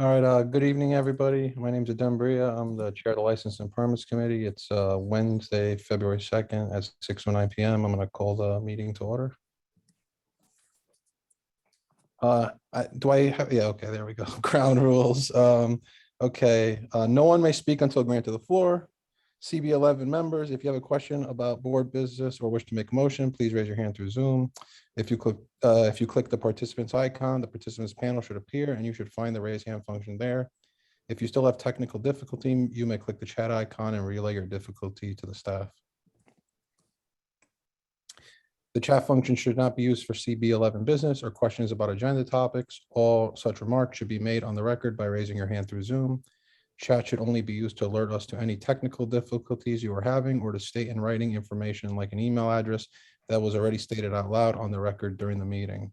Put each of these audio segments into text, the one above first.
All right, good evening, everybody. My name is Adem Bria. I'm the chair of the License and Permits Committee. It's Wednesday, February 2nd at 6:09 p.m. I'm going to call the meeting to order. Do I have, yeah, okay, there we go. Ground rules. Okay, no one may speak until granted the floor. CB11 members, if you have a question about board business or wish to make a motion, please raise your hand through Zoom. If you click the participants icon, the participants panel should appear and you should find the raise hand function there. If you still have technical difficulty, you may click the chat icon and relay your difficulty to the staff. The chat function should not be used for CB11 business or questions about agenda topics. All such remarks should be made on the record by raising your hand through Zoom. Chat should only be used to alert us to any technical difficulties you are having or to state in writing information like an email address that was already stated out loud on the record during the meeting.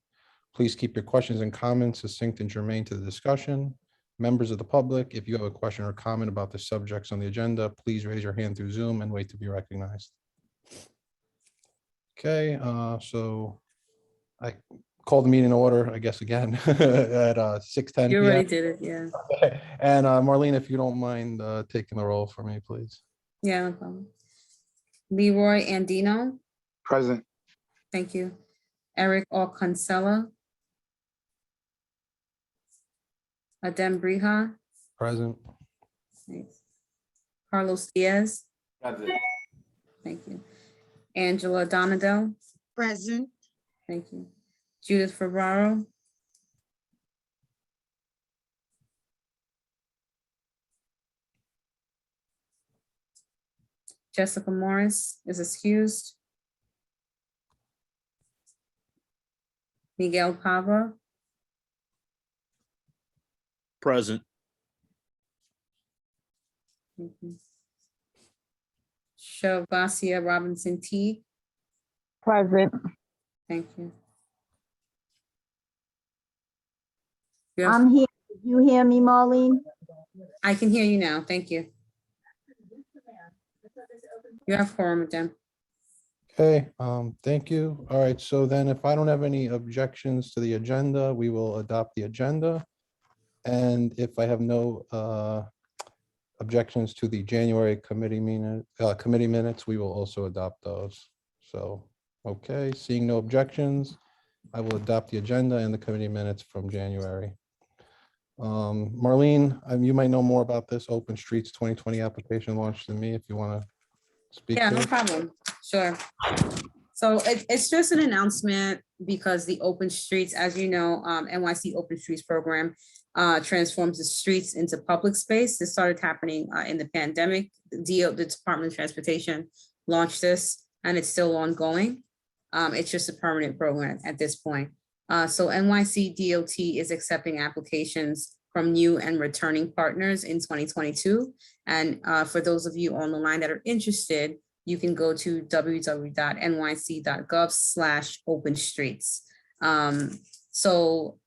Please keep your questions and comments succinct and germane to the discussion. Members of the public, if you have a question or comment about the subjects on the agenda, please raise your hand through Zoom and wait to be recognized. Okay, so I call the meeting to order, I guess, again at 6:10 You p.m. already did it, yeah. Okay. And Marlene, if you don't mind taking the roll for me, please. Yeah, no problem. Leroy Andino, Present. thank you. Eric Alcancella. Adem Brija, Present. thanks. Carlos Diaz, Present. thank you. Angela Donadell, Present. thank you. Judith Ferraro, Jessica Morris is excused. Miguel Pava, Present. thank you. Shelvasia Robinson Teague, Present. thank you. You have- I'm here. Did you hear me, Marlene? I can hear you now, thank you. You have quorum with them. Okay, thank you. All right, so then if I don't have any objections to the agenda, we will adopt the agenda. And if I have no objections to the January committee minutes, we will also adopt those. So, okay, seeing no objections, I will adopt the agenda and the committee minutes from January. Marlene, you might know more about this Open Streets 2020 application launch than me if you want to speak Yeah, to no it. problem. Sure. So it's just an announcement because the Open Streets, as you know, NYC Open Streets program transforms the streets into public space. This started happening in the pandemic. The Department of Transportation launched this and it's still ongoing. It's just a permanent program at this point. So NYC DOT is accepting applications from new and returning partners in 2022. And for those of you on the line that are interested, you can go to www.nyc.gov/openstreets. So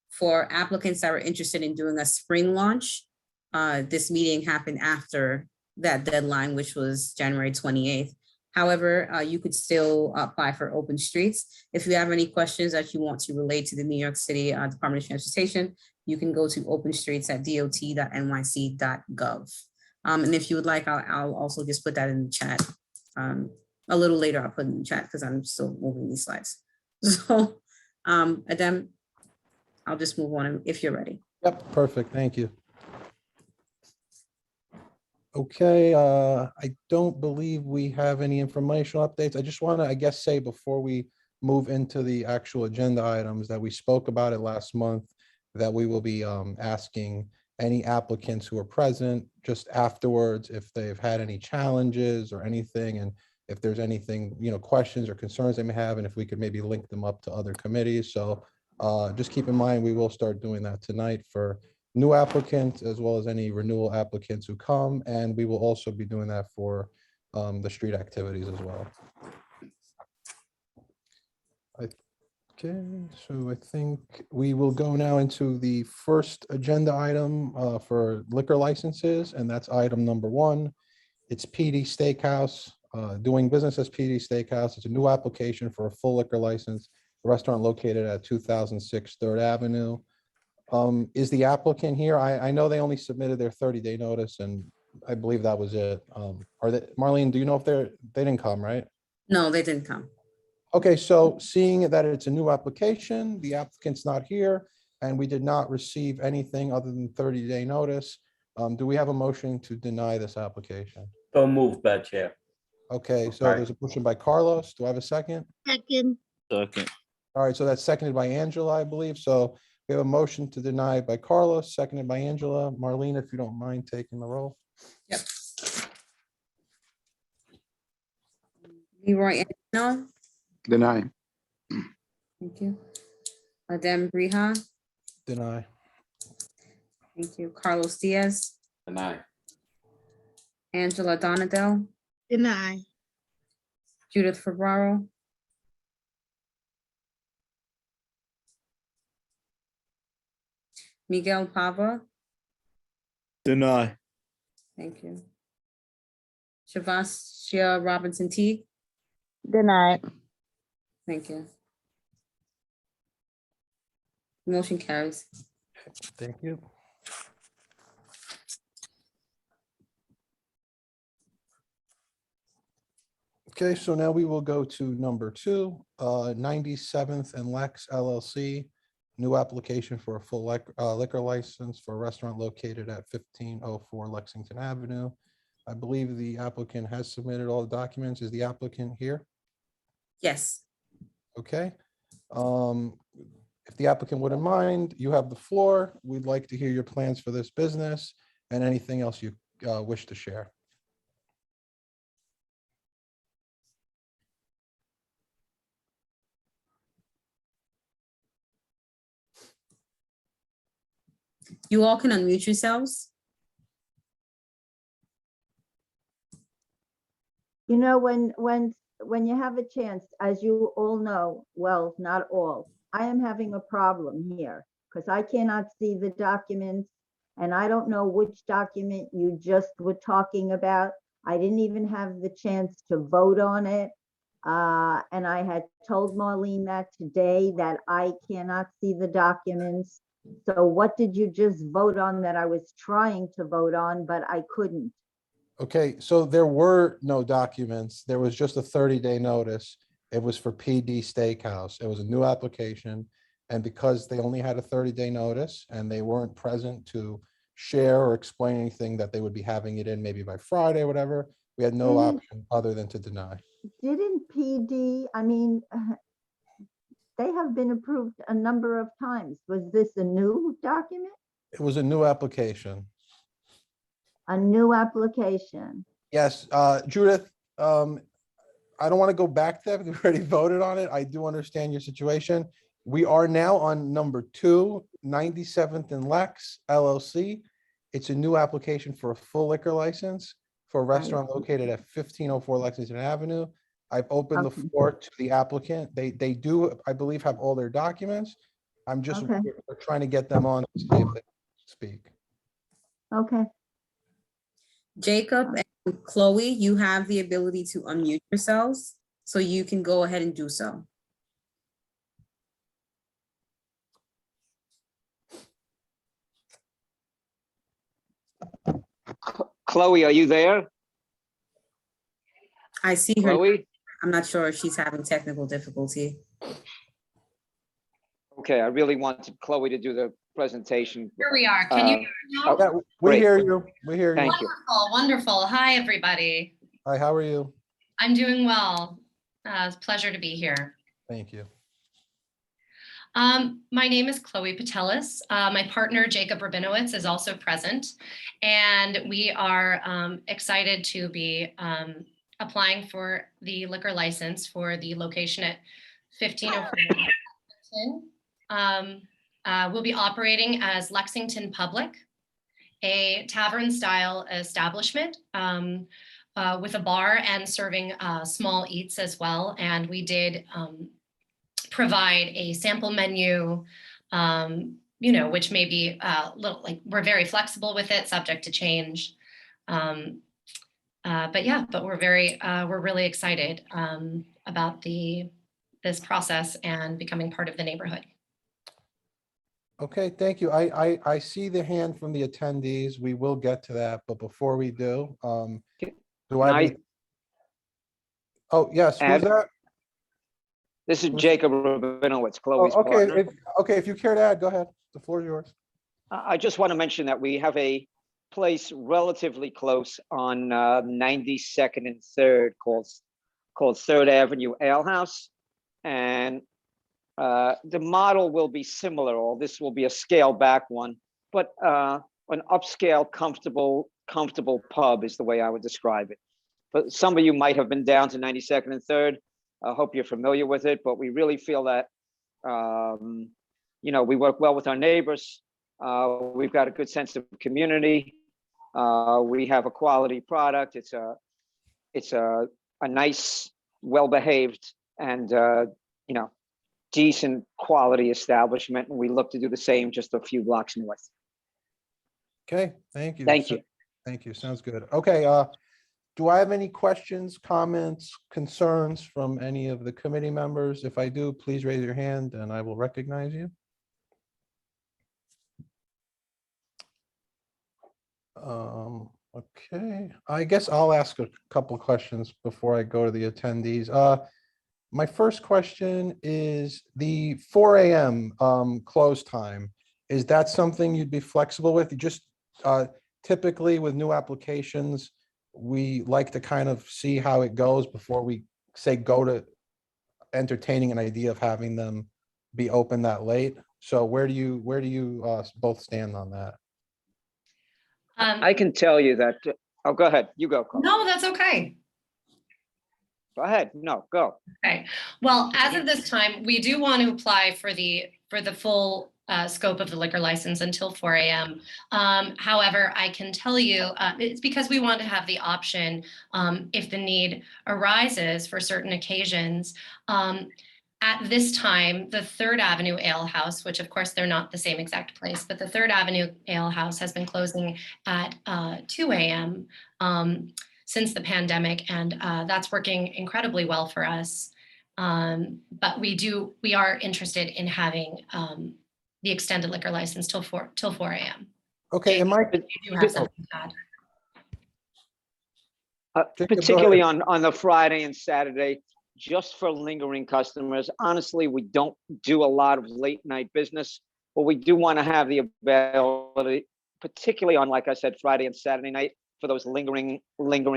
for applicants that are interested in doing a spring launch, this meeting happened after that deadline, which was January 28th. However, you could still apply for Open Streets. If you have any questions that you want to relate to the New York City Department of Transportation, you can go to openstreets@dot.nyc.gov. And if you would like, I'll also just put that in the chat. A little later, I'll put in the chat because I'm still moving these slides. So, Adem, I'll just move on if you're ready. Yep, perfect, thank you. Okay, I don't believe we have any informational updates. I just want to, I guess, say before we move into the actual agenda items that we spoke about it last month, that we will be asking any applicants who are present just afterwards if they've had any challenges or anything, and if there's anything, questions or concerns they may have, and if we could maybe link them up to other committees. So just keep in mind, we will start doing that tonight for new applicants as well as any renewal applicants who come, and we will also be doing that for the street activities as well. Okay, so I think we will go now into the first agenda item for liquor licenses, and that's item number 1. It's PD Steakhouse, doing business as PD Steakhouse. It's a new application for a full liquor license, a restaurant located at 2006 3rd Avenue. Is the applicant here? I know they only submitted their 30-day notice, and I believe that was it. Are they, Marlene, do you know if they didn't come, right? No, they didn't come. Okay, so seeing that it's a new application, the applicant's not here, and we did not receive anything other than 30-day notice. Do we have a motion to deny this application? So moved, Bad Chair. Okay, so there's a motion by Carlos. Do I have a second? Second. Second. All right, so that's seconded by Angela, I believe. So we have a motion to deny by Carlos, seconded by Angela. Marlene, if you don't mind taking the roll. Yep. Leroy Andino, Deny. thank you. Adem Briha, Deny. thank you. Carlos Diaz, Deny. Angela Donadell, Deny. Judith Ferraro, Miguel Pava, Deny. thank you. Shavastia Robinson Teague, Deny. thank you. Motion carries. Thank you. Okay, so now we will go to number 2, 97th and Lex LLC. New application for a full liquor license for a restaurant located at 1504 Lexington Avenue. I believe the applicant has submitted all the documents. Is the applicant here? Yes. Okay. If the applicant wouldn't mind, you have the floor. We'd like to hear your plans for this business and anything else you wish to share. You all can unmute yourselves. You know, when you have a chance, as you all know, well, not all, I am having a problem here because I cannot see the documents and I don't know which document you just were talking about. I didn't even have the chance to vote on it. And I had told Marlene that today that I cannot see the documents. So what did you just vote on that I was trying to vote on, but I couldn't? Okay, so there were no documents. There was just a 30-day notice. It was for PD Steakhouse. It was a new application. And because they only had a 30-day notice and they weren't present to share or explain anything that they would be having it in maybe by Friday or whatever, we had no option other than to deny. Didn't PD, I mean, they have been approved a number of times. Was this a new document? It was a new application. A new application? Yes, Judith, I don't want to go back there. We already voted on it. I do understand your situation. We are now on number 2, 97th and Lex LLC. It's a new application for a full liquor license for a restaurant located at 1504 Lexington Avenue. I've opened the floor to the applicant. They do, I believe, have all their documents. I'm just we're trying to get them on to see if they speak. Okay. Jacob and Chloe, you have the ability to unmute yourselves, so you can go ahead and do so. Chloe, are you there? I see her. Chloe? I'm not sure if she's having technical difficulty. Okay, I really wanted Chloe to do the presentation. Here we are. Can you hear me now? Yeah, we Great. hear you. We hear you. Thank you. Wonderful, wonderful. Hi, everybody. Hi, how are you? I'm doing well. It's a pleasure to be here. Thank you. My name is Chloe Patelis. My partner, Jacob Rabinowitz, is also present. And we are excited to be applying for the liquor license for the location at 1504. We'll be operating as Lexington Public, a tavern-style establishment with a bar and serving small eats as well. And we did provide a sample menu, which may be a little, like, we're very flexible with it, subject to change. But we're really excited about this process and becoming part of the neighborhood. Okay, thank you. I see the hand from the attendees. We will get to that, but before we do, do I have any? Oh, yes, who's add- that? This is Who's- Jacob Rabinowitz, Oh, Chloe's okay, partner. if you care to add, go ahead. The floor is yours. I just want to mention that we have a place relatively close on 92nd and 3rd called 3rd Avenue Ale House. And the model will be similar, or this will be a scaled back one, but an upscale, comfortable pub is the way I would describe it. But some of you might have been down to 92nd and 3rd. I hope you're familiar with it, but we really feel that, we work well with our neighbors. We've got a good sense of community. We have a quality product. It's a nice, well-behaved, and decent quality establishment, and we look to do the same just a few blocks north. Okay, thank you. Thank you. Thank you. Sounds good. Okay, do I have any questions, comments, concerns from any of the committee members? If I do, please raise your hand and I will recognize you. Okay, I guess I'll ask a couple questions before I go to the attendees. My first question is the 4 a.m. Close time. Is that something you'd be flexible with? Just typically with new applications, we like to kind of see how it goes before we say go to entertaining an idea of having them be open that late. So where do you both stand on that? I can tell you that. Oh, go ahead. You go, Chloe. No, that's okay. Go ahead. No, go. Okay. Well, as of this time, we do want to apply for the full scope of the liquor license until 4 a.m. However, I can tell you it's because we want to have the option if the need arises for certain occasions. At this time, the 3rd Avenue Ale House, which of course they're not the same exact place, but the 3rd Avenue Ale House has been closing at 2 a.m. Since the pandemic, and that's working incredibly well for us. But we are interested in having the extended liquor license till 4 a.m. Okay, am I? You do have something to add. Jacob, go Particularly ahead. on the Friday and Saturday, just for lingering customers. Honestly, we don't do a lot of late night business, but we do want to have the availability, particularly on, like I said, Friday and Saturday night, for those lingering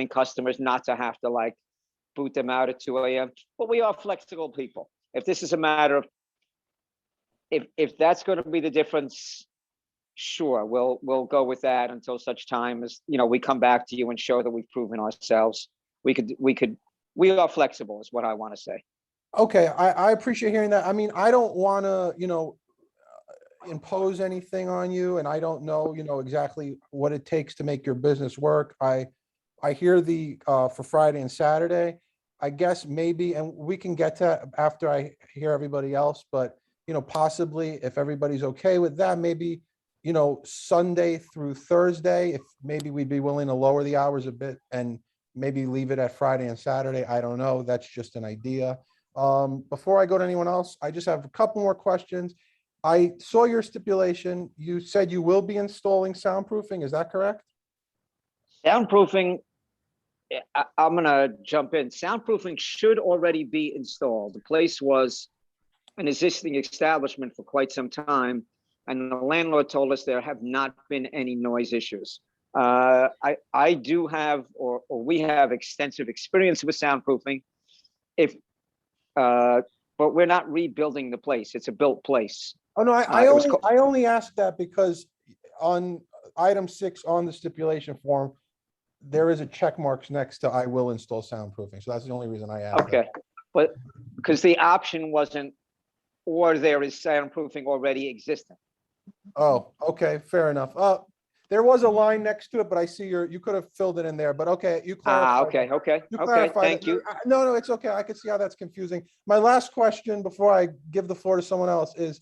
customers, not to have to like boot them out at 2 a.m. But we are flexible people. If this is a matter of, if that's going to be the difference, sure, we'll go with that until such time as we come back to you and show that we've proven ourselves. We are flexible, is what I want to say. Okay, I appreciate hearing that. I mean, I don't want to, impose anything on you, and I don't know, exactly what it takes to make your business work. I hear the for Friday and Saturday. I guess maybe, and we can get to after I hear everybody else, but possibly if everybody's okay with that, maybe Sunday through Thursday, if maybe we'd be willing to lower the hours a bit and maybe leave it at Friday and Saturday. I don't know. That's just an idea. Before I go to anyone else, I just have a couple more questions. I saw your stipulation. You said you will be installing soundproofing. Is that correct? Soundproofing, I'm going to jump in. Soundproofing should already be installed. The place was an existing establishment for quite some time, and the landlord told us there have not been any noise issues. I do have, or we have extensive experience with soundproofing. But we're not rebuilding the place. It's a built place. Oh, no, I only asked that because on item 6 on the stipulation form, there is a check marks next to I will install soundproofing. So that's the only reason I asked. Okay, but because the option wasn't, or there is soundproofing already existing. Oh, okay, fair enough. There was a line next to it, but I see you could have filled it in there, but okay, you clarified. Okay. You Okay, clarified thank it. you. No, it's okay. I can see how that's confusing. My last question before I give the floor to someone else is,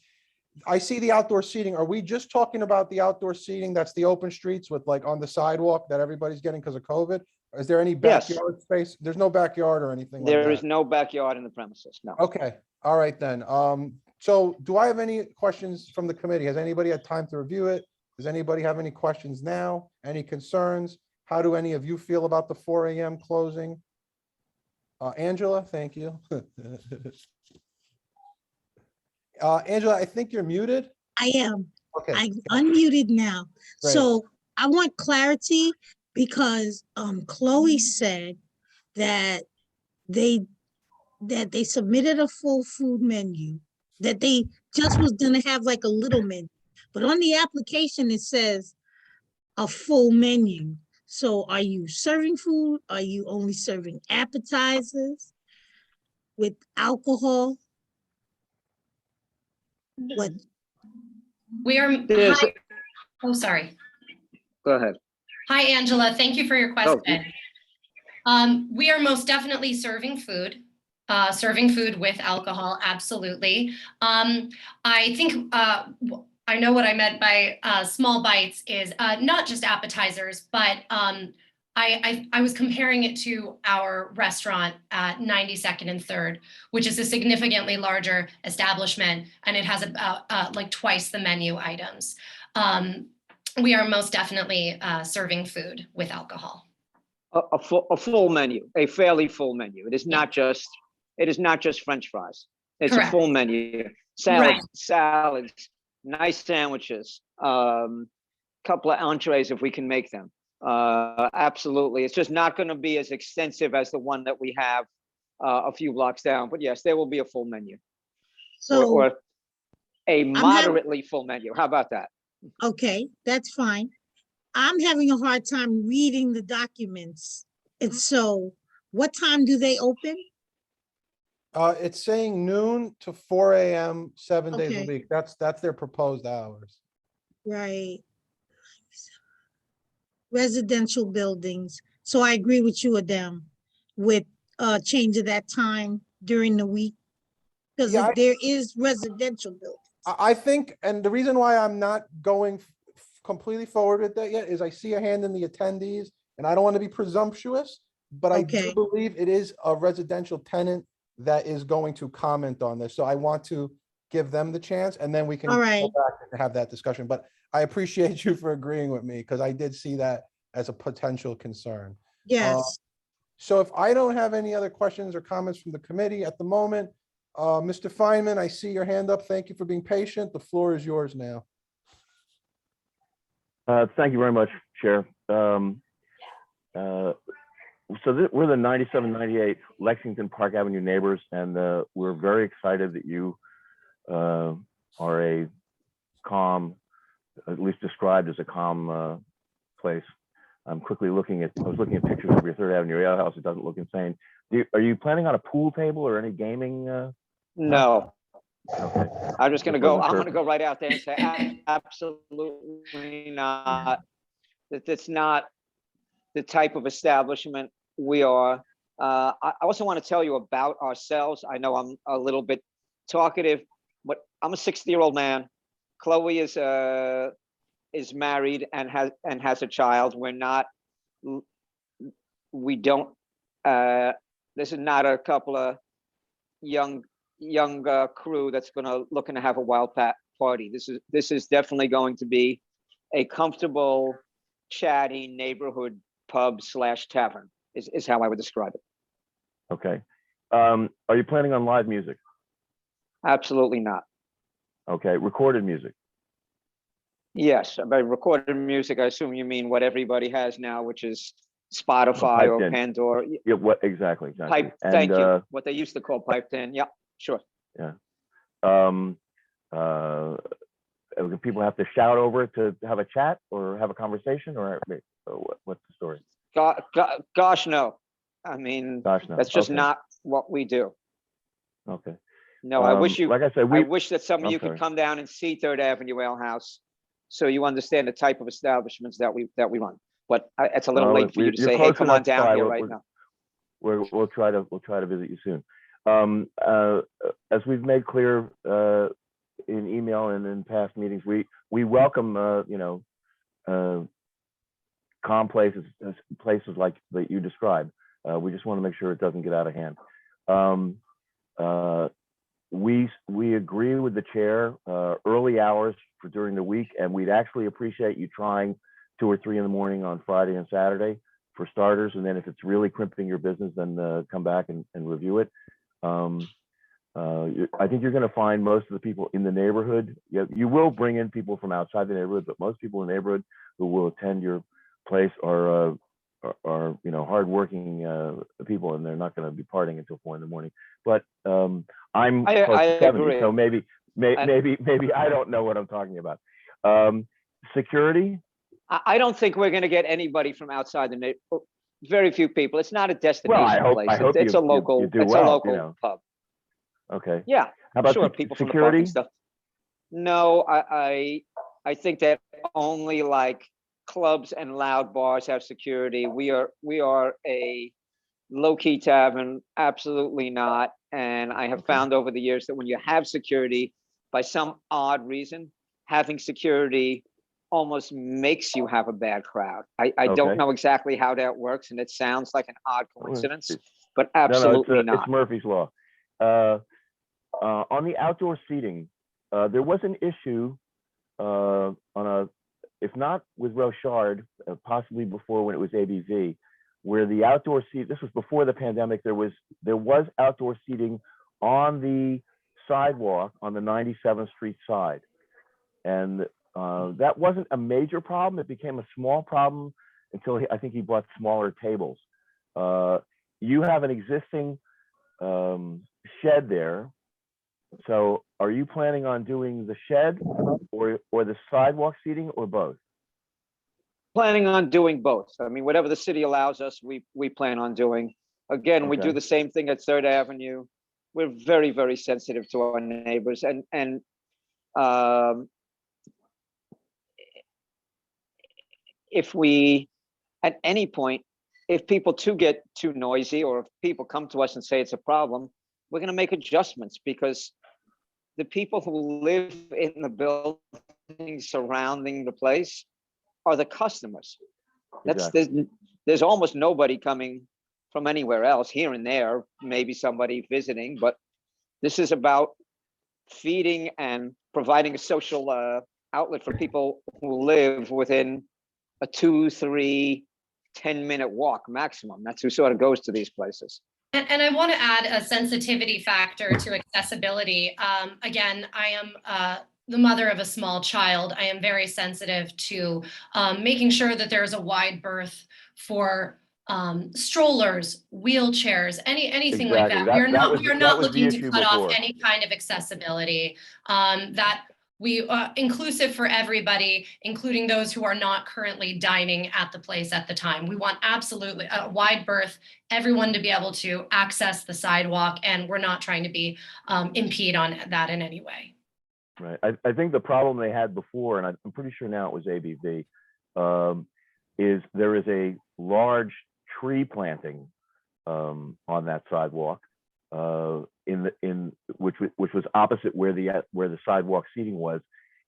I see the outdoor seating. Are we just talking about the outdoor seating that's the open streets with like on the sidewalk that everybody's getting because of COVID? Is there any Yes. backyard space? There's no backyard or anything like There that? is no backyard in the premises, no. Okay, all right then. So do I have any questions from the committee? Has anybody had time to review it? Does anybody have any questions now? Any concerns? How do any of you feel about the 4 a.m. closing? Angela, thank you. Angela, I think you're muted. I am. Okay, I unmuted now. Great. So I want clarity because Chloe said that they submitted a full food menu, that they just was gonna have like a little menu. But on the application, it says a full menu. So are you serving food? Are you only serving appetizers with alcohol? What? We are, There's- hi, oh, sorry. Go ahead. Hi, Angela. Thank you for your Oh. question. We are most definitely serving food with alcohol, absolutely. I think I know what I meant by small bites is not just appetizers, but I was comparing it to our restaurant at 92nd and 3rd, which is a significantly larger establishment, and it has about like twice the menu items. We are most definitely serving food with alcohol. A full menu, a fairly full menu. It is not just French fries. It's Correct. a full menu. Salads, nice sandwiches, couple of entrees if we can make them. Absolutely. It's just not going to be as extensive as the one that we have a few blocks down. But yes, there will be a full menu. So, or a moderately full menu. How about that? okay, that's fine. I'm having a hard time reading the documents. And so what time do they open? It's saying noon to 4 a.m., 7 days a Okay. week. That's their proposed hours. Right. Residential buildings. So I agree with you, Adam, with change of that time during the week. Because Yeah, there is residential buildings. I think, and the reason why I'm not going completely forward with that yet is I see a hand in the attendees, and I don't want to be presumptuous, but I do Okay. believe it is a residential tenant that is going to comment on this. So I want to give them the chance, and then we can All go right. back and have that discussion. But I appreciate you for agreeing with me, because I did see that as a potential concern. Yes. So if I don't have any other questions or comments from the committee at the moment, Mr. Feynman, I see your hand up. Thank you for being patient. The floor is yours now. Thank you very much, Chair. So we're the 97, 98 Lexington Park Avenue neighbors, and we're very excited that you are a calm, at least described as a calm place. I'm quickly looking at, I was looking at pictures of your 3rd Avenue Ale House. It doesn't look insane. Are you planning on a pool table or any gaming? No. Okay. I'm just going to Just go. wasn't I'm sure. going to go right out there and say absolutely not. That's not the type of establishment we are. I also want to tell you about ourselves. I know I'm a little bit talkative, but I'm a 60-year-old man. Chloe is married and has a child. This is not a couple of young crew that's looking to have a wild party. This is definitely going to be a comfortable, chatty neighborhood pub / tavern is how I would describe it. Okay. Are you planning on live music? Absolutely not. Okay. Recorded music? Yes, by recorded music, I assume you mean what everybody has now, which is Spotify or Pandora. Yeah, what exactly? Pipe. And, thank you. What they used to call piped in. Yeah, sure. Yeah. Do people have to shout over it to have a chat or have a conversation, or what's the story? Gosh, no. I mean, Gosh, no. That's just Okay. not what we do. Okay. No, I wish you. Like I said, I wish that some of I'm you sorry. could come down and see 3rd Avenue Ale House, so you understand the type of establishments that we run. But it's a little late for you to you're say, "Hey, close come on enough down by. here right now." We'll try to visit you soon. As we've made clear in email and in past meetings, we welcome calm places like that you described. We just want to make sure it doesn't get out of hand. we agree with the chair, early hours for during the week, and we'd actually appreciate you trying 2 or 3 in the morning on Friday and Saturday for starters. And then if it's really crimping your business, then come back and review it. I think you're going to find most of the people in the neighborhood. You will bring in people from outside the neighborhood, but most people in the neighborhood who will attend your place are hardworking people, and they're not going to be partying until 4 in the morning. But I'm close to 70, agree. so maybe I don't know what I'm talking about. Security. I don't think we're going to get anybody from outside the neighborhood. Very few people. It's not a Well, destination place. I hope It's a local. you do It's well, a local pub. Okay. Yeah. How about Sure, people from the security? parking stuff. No, I think that only like clubs and loud bars have security. We are a low-key tavern, absolutely not. And I have found over the years that when you have security, by some odd reason, having security almost makes you have a bad crowd. I don't know exactly how that works, and it sounds like an odd coincidence, but absolutely no, not. it's Murphy's Law. On the outdoor seating, there was an issue if not with Rochard, possibly before when it was ABV, where the outdoor seat, this was before the pandemic, there was outdoor seating on the sidewalk on the 97th Street side. And that wasn't a major problem. It became a small problem until I think he bought smaller tables. You have an existing shed there. So are you planning on doing the shed or the sidewalk seating or both? Planning on doing both. I mean, whatever the city allows us, we plan on doing. Again, we do the same thing at 3rd Avenue. We're very, very sensitive to our neighbors, and if we, at any point, if people get too noisy, or if people come to us and say it's a problem, we're going to make adjustments, because the people who live in the building surrounding the place are the customers. There's almost nobody coming from anywhere else. Here and there, maybe somebody visiting, but this is about feeding and providing a social outlet for people who live within a 2, 3, 10-minute walk maximum. That's who sort of goes to these places. And I want to add a sensitivity factor to accessibility. Again, I am the mother of a small child. I am very sensitive to making sure that there's a wide berth for strollers, wheelchairs, anything like that. We are not looking to cut off any kind of accessibility. That we inclusive for everybody, including those who are not currently dining at the place at the time. We want absolutely a wide berth, everyone to be able to access the sidewalk, and we're not trying to be impede on that in any way. Right. I think the problem they had before, and I'm pretty sure now it was ABV, is there is a large tree planting on that sidewalk, which was opposite where the sidewalk seating was,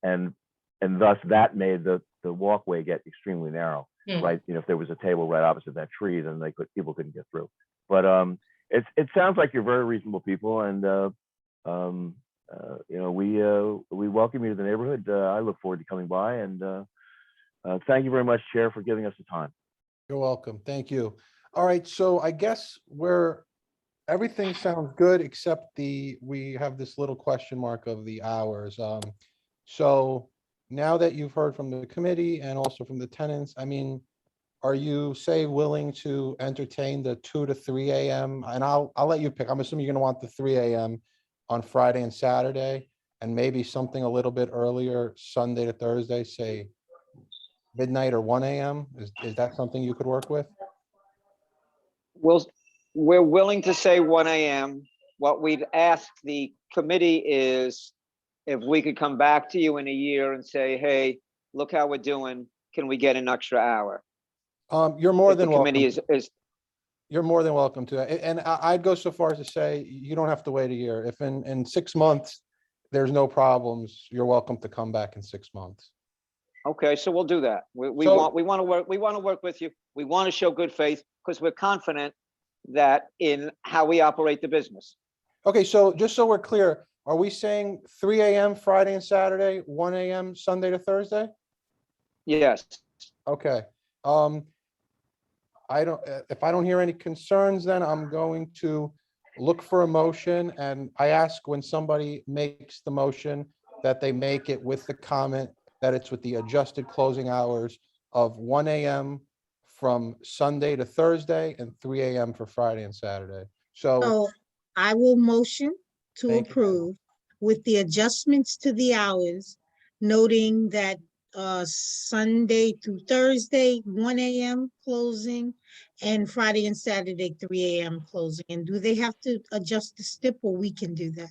and thus that made the walkway get extremely narrow. Right. If there was a table right opposite that tree, then people couldn't get through. But it sounds like you're very reasonable people, and we welcome you to the neighborhood. I look forward to coming by, and thank you very much, Chair, for giving us the time. You're welcome. Thank you. All right. So I guess everything sounds good, except we have this little question mark of the hours. So now that you've heard from the committee and also from the tenants, I mean, are you willing to entertain the 2 to 3 a.m.? And I'll let you pick. I'm assuming you're going to want the 3 a.m. on Friday and Saturday, and maybe something a little bit earlier Sunday to Thursday, say midnight or 1 a.m. Is that something you could work with? We're willing to say 1 a.m. What we'd ask the committee is if we could come back to you in a year and say, hey, look how we're doing. Can we get an extra hour? You're more than welcome. The committee You're more than welcome to. And I'd go so far as to say, you don't have to wait a year. If in 6 months, there's no problems, you're welcome to come back in 6 months. Okay, so we'll do that. We want to work with you. We want to show good faith, because we're confident that in how we operate the business. Okay, so just so we're clear, are we saying 3 AM Friday and Saturday, 1 AM Sunday to Thursday? Yes. Okay. If I don't hear any concerns, then I'm going to look for a motion, and I ask when somebody makes the motion that they make it with the comment that it's with the adjusted closing hours of 1 AM from Sunday to Thursday and 3 AM for Friday and Saturday. So, So I will motion to Thank you. approve with the adjustments to the hours, noting that Sunday through Thursday, 1 AM closing, and Friday and Saturday, 3 AM closing. And do they have to adjust the stip, or we can do that?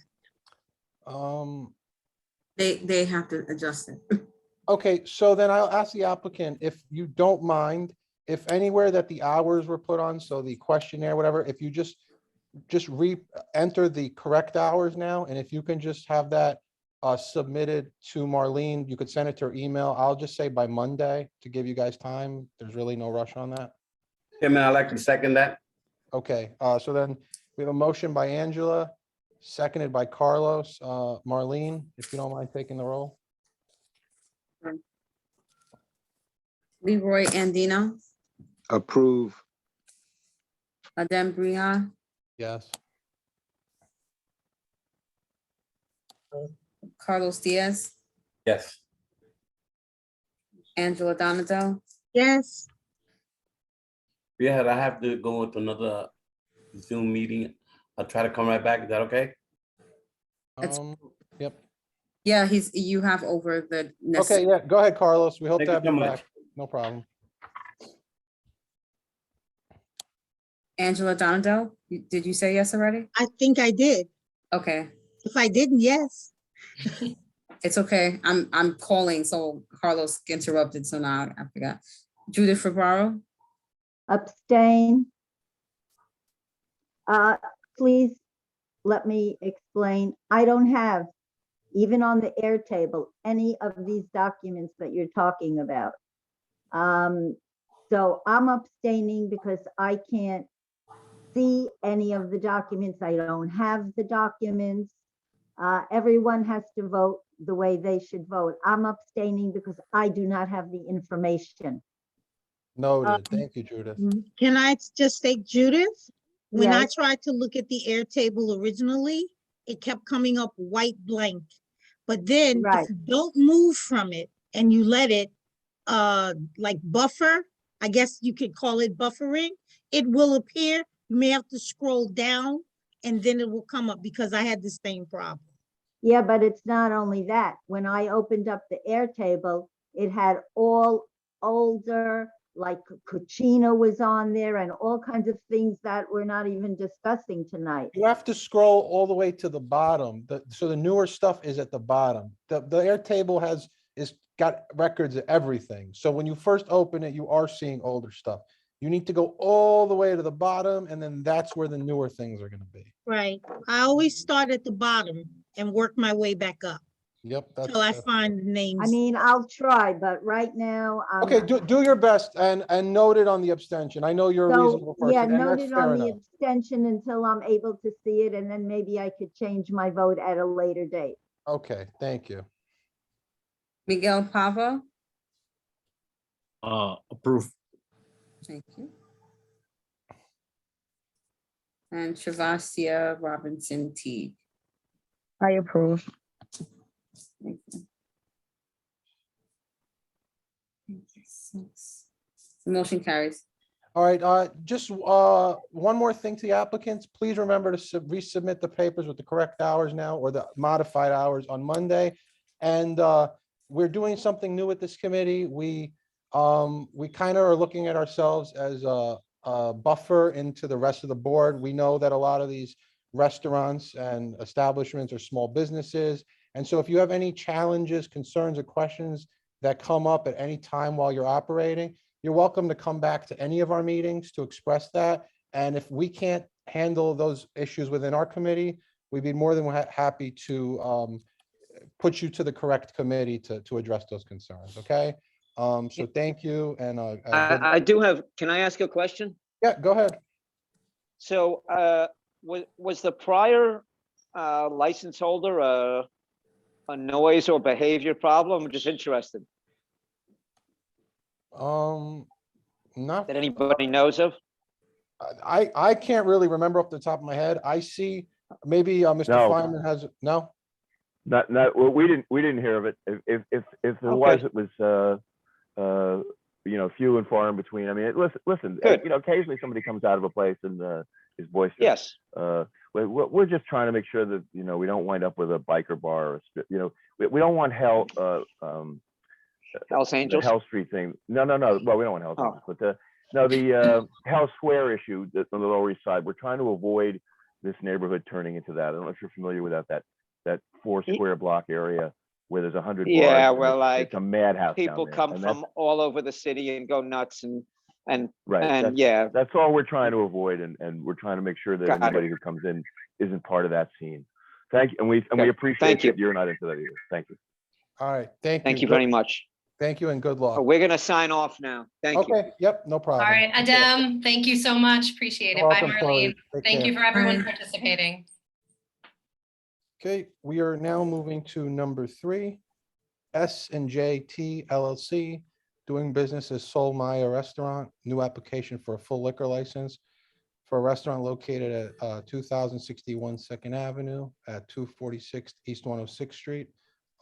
They have to adjust it. okay, so then I'll ask the applicant, if you don't mind, if anywhere that the hours were put on, so the questionnaire, whatever, if you just re-enter the correct hours now, and if you can just have that submitted to Marlene, you could send it to her email. I'll just say by Monday to give you guys time. There's really no rush on that. Chairman, I'd like to second that. Okay, so then we have a motion by Angela, seconded by Carlos. Marlene, if you don't mind taking the roll. Leroy Andino, Approve. Adem Briand, Yes. Carlos Diaz, Yes. Angela Donato, Yes, Yeah, I have to go into another Zoom meeting. I'll try to come right back. Is that okay? That's- Yep. yeah, you have over the. Okay, yeah, go ahead, Carlos. We hope Thank to you have so you much. back. No problem. Angela Donato, did you say yes already? I think I did. Okay, If I didn't, yes. it's okay. I'm calling, so Carlos interrupted, so now I forgot. Judith Ferraro, Abstain. Please let me explain. I don't have, even on the Airtable, any of these documents that you're talking about. So I'm abstaining because I can't see any of the documents. I don't have the documents. Everyone has to vote the way they should vote. I'm abstaining because I do not have the information. Noted. Thank you, Judith. Can I just say, Judith? When I Yes. tried to look at the Airtable originally, it kept coming up white blank. But then if Right. you don't move from it and you let it like buffer, I guess you could call it buffering, it will appear. You may have to scroll down and then it will come up, because I had the same problem. Yeah, but it's not only that. When I opened up the Airtable, it had all older, like Cucina was on there and all kinds of things that we're not even discussing tonight. You have to scroll all the way to the bottom. So the newer stuff is at the bottom. The Airtable is got records of everything. So when you first open it, you are seeing older stuff. You need to go all the way to the bottom, and then that's where the newer things are going to be. Right. I always start at the bottom and work my way back up Yep. till I find the names. I mean, I'll try, but right now. Okay, do your best and note it on the abstention. I know you're a So, reasonable person. yeah, and note that's it fair on the enough. abstention until I'm able to see it, and then maybe I could change my vote at a later date. Okay, thank you. Miguel Pavo, Approve. thank you. And Travasia Robinson Teague. I approve. Thank you. The motion carries. All right, just one more thing to the applicants. Please remember to resubmit the papers with the correct hours now, or the modified hours on Monday. And we're doing something new with this committee. We kind of are looking at ourselves as a buffer into the rest of the board. We know that a lot of these restaurants and establishments are small businesses. And so if you have any challenges, concerns, or questions that come up at any time while you're operating, you're welcome to come back to any of our meetings to express that. And if we can't handle those issues within our committee, we'd be more than happy to put you to the correct committee to address those concerns, okay? So thank you, and I do have, can I ask a question? yeah, go ahead. So was the prior license holder a noise or behavior problem? I'm just interested Not, that anybody knows of. I can't really remember off the top of my head. I see, maybe Mr. No. Feynman has, no? Not, well, we didn't hear of it. If there was, it was, you know, few and far in between. I mean, listen, Good. you know, occasionally somebody comes out of a place and is boisterous. Yes. We're just trying to make sure that, you know, we don't wind up with a biker bar or, you know, we don't want Hell's the Angels. Hell Street thing. No. Well, we don't want Hell's Angels, but the Hell Square issue that's on the Lower East Side. We're trying to avoid this neighborhood turning into that. I don't know if you're familiar with that 4 square block area where there's 100 bars. Yeah, and well, it's a madhouse. People down there. come And from all over the city and go nuts and right. yeah. That's all we're trying to avoid, and we're trying to make sure that Got it. anybody who comes in isn't part of that scene. Thank you, and we Okay. appreciate Thank you. that you're not into that either. Thank you. All right, thank you. Thank you very much. Thank you and good luck. We're gonna sign off now. Thank you. Okay, yep, no All problem. right, Adem, thank you so much. Appreciate it. You're Bye, welcome, Chloe. Marlene. Take Thank care. you for everyone Bye. participating. Okay, we are now moving to number 3, S&J LLC, doing business as Soul Maya Restaurant, new application for a full liquor license for a restaurant located at 2061 Second Avenue at 246 East 106th Street.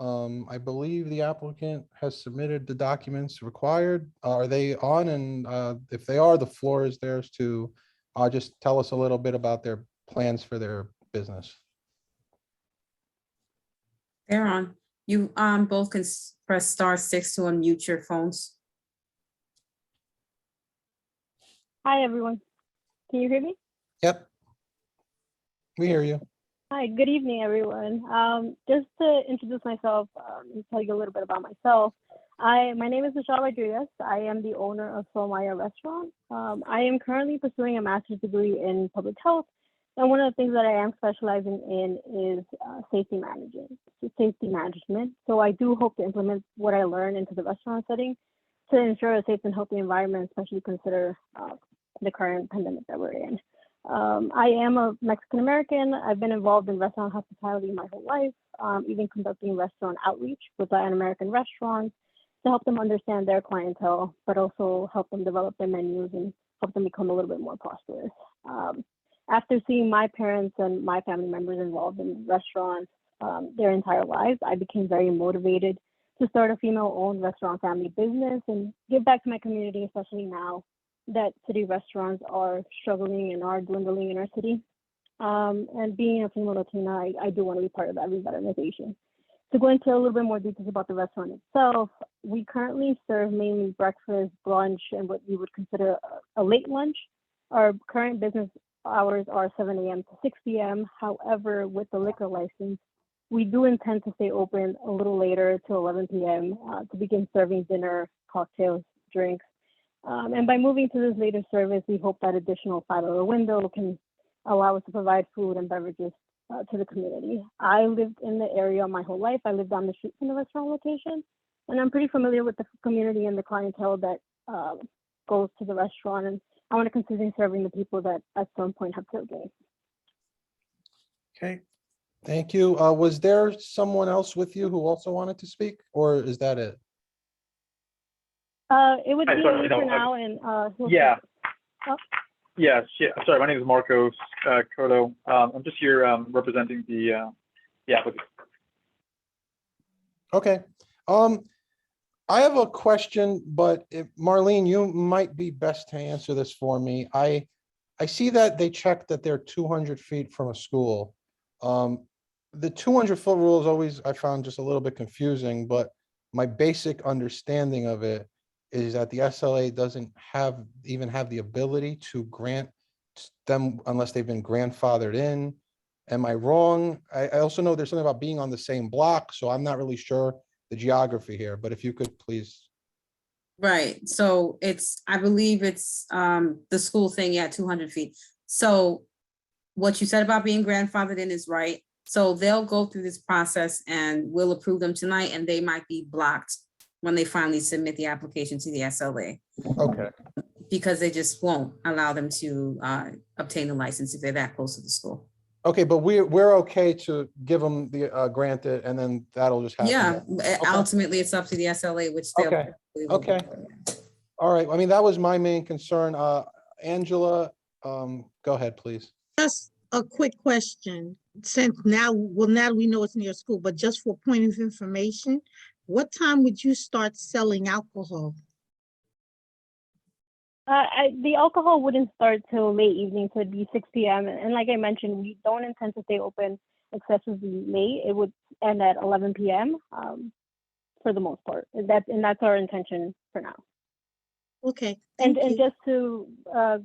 I believe the applicant has submitted the documents required. Are they on? And if they are, the floor is theirs to just tell us a little bit about their plans for their business. They're on. You both can press *6 to unmute your phones. Hi, everyone. Can you hear me? Yep. We hear you. Hi, good evening, everyone. Just to introduce myself and tell you a little bit about myself. My name is Michelle Rodriguez. I am the owner of Soul Maya Restaurant. I am currently pursuing a master's degree in public health. And one of the things that I am specializing in is safety management. So I do hope to implement what I learned into the restaurant setting to ensure a safe and healthy environment, especially consider the current pandemic that we're in. I am a Mexican American. I've been involved in restaurant hospitality my whole life, even conducting restaurant outreach with Latin American restaurants to help them understand their clientele, but also help them develop their menus and help them become a little bit more prosperous. After seeing my parents and my family members involved in restaurants their entire lives, I became very motivated to start a female-owned restaurant family business and give back to my community, especially now that city restaurants are struggling and are dwindling in our city. And being a female Latina, I do want to be part of that revitalization. To go into a little bit more details about the restaurant itself, we currently serve mainly breakfast, brunch, and what you would consider a late lunch. Our current business hours are 7 a.m. to 6 p.m. However, with the liquor license, we do intend to stay open a little later to 11 p.m. To begin serving dinner, cocktails, drinks. And by moving to this later service, we hope that additional 5-hour window can allow us to provide food and beverages to the community. I lived in the area my whole life. I lived down the street from the restaurant location, and I'm pretty familiar with the community and the clientele that goes to the restaurant. And I want to continue serving the people that at some point have served me. Okay, thank you. Was there someone else with you who also wanted to speak, or is that it? It would be sorry, for no, now, and yeah. Oh. Yes, yeah. Sorry, my name is Marcos Cotto. I'm just here representing the applicant. Okay. I have a question, but if Marlene, you might be best to answer this for me. I see that they checked that they're 200 feet from a school. The 200-foot rule is always, I found, just a little bit confusing, but my basic understanding of it is that the SLA doesn't even have the ability to grant them unless they've been grandfathered in. Am I wrong? I also know there's something about being on the same block, so I'm not really sure the geography here, but if you could please. Right, so I believe it's the school thing, yeah, 200 feet. So what you said about being grandfathered in is right. So they'll go through this process and we'll approve them tonight, and they might be blocked when they finally submit the application to the SLA. Okay. Because they just won't allow them to obtain the license if they're that close to the school. Okay, but we're okay to give them the grant it, and then that'll just happen. Yeah, Okay. ultimately, it's up to the SLA, which they'll. Okay, okay. All right, I mean, that was my main concern. Angela, go ahead, please. Just a quick question, since now, well, now we know it's near school, but just for point of information, what time would you start selling alcohol? The alcohol wouldn't start till late evening, so it'd be 6 p.m. And like I mentioned, we don't intend to stay open excessively late. It would end at 11 p.m. For the most part. That's our intention for now. Okay. And thank you. just to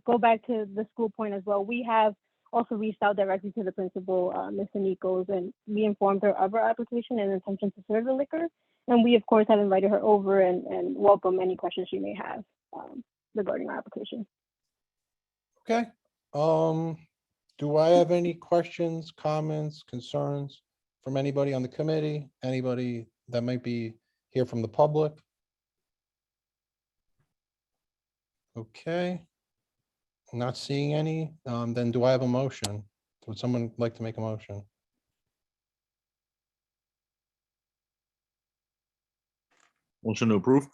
go back to the school point as well, we have also reached out directly to the principal, Mr. Nikos, and we informed her of our application and intention to serve the liquor. And we, of course, have invited her over and welcome any questions she may have regarding our application. Okay. Do I have any questions, comments, concerns from anybody on the committee? Anybody that might be here from the public? Okay. Not seeing any. Then do I have a motion? Would someone like to make a motion? Motion to approve.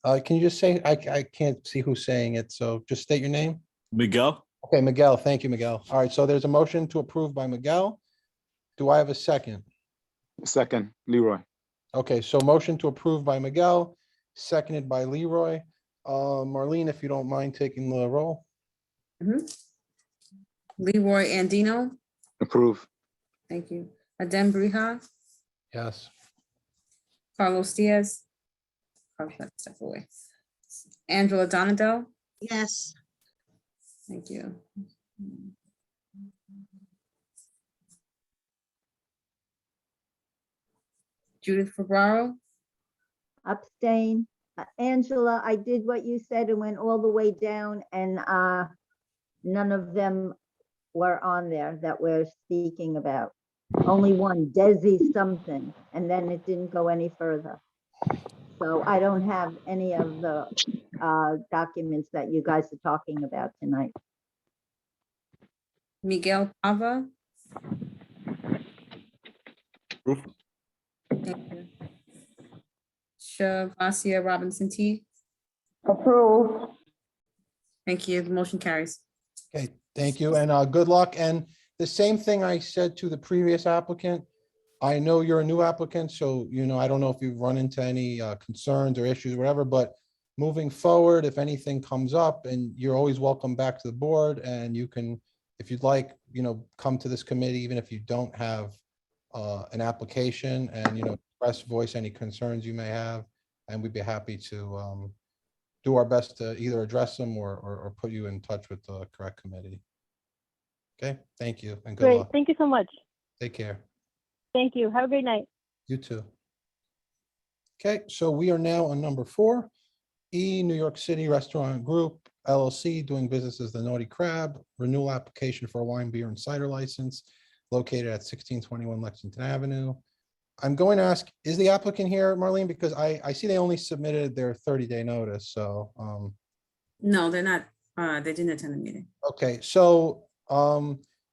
Can you just say, I can't see who's saying it, so just state your name. Miguel. Okay, Miguel, thank you, Miguel. All right, so there's a motion to approve by Miguel. Do I have a second? Second, Leroy. Okay, so motion to approve by Miguel, seconded by Leroy. Marlene, if you don't mind taking the roll. Leroy Andino, Approve. thank you. Adem Brija, Yes. Carlos Diaz. Carlos, let's step away. Angela Donadell, Yes. thank you. Judith Ferraro, Abstain. Angela, I did what you said and went all the way down, and none of them were on there that we're speaking about. Only one, Desi something, and then it didn't go any further. So I don't have any of the documents that you guys are talking about tonight. Miguel Pava, Approve. thank you. Shavasia Robinson T, Approve. thank you. The motion carries. Okay, thank you, and good luck. And the same thing I said to the previous applicant, I know you're a new applicant, so, I don't know if you've run into any concerns or issues, whatever, but moving forward, if anything comes up, and you're always welcome back to the board, and you can, if you'd like, come to this committee, even if you don't have an application, and, express, voice any concerns you may have, and we'd be happy to do our best to either address them or put you in touch with the correct committee. Okay, thank you, and good Great. luck. Thank you so much. Take care. Thank you. Have a great night. You too. Okay, so we are now on number 4, New York City Restaurant Group LLC, doing business as the Naughty Crab, renewal application for a wine, beer, and cider license located at 1621 Lexington Avenue. I'm going to ask, is the applicant here, Marlene? Because I see they only submitted their 30-day notice, so. No, they're not, they didn't attend the meeting. Okay, so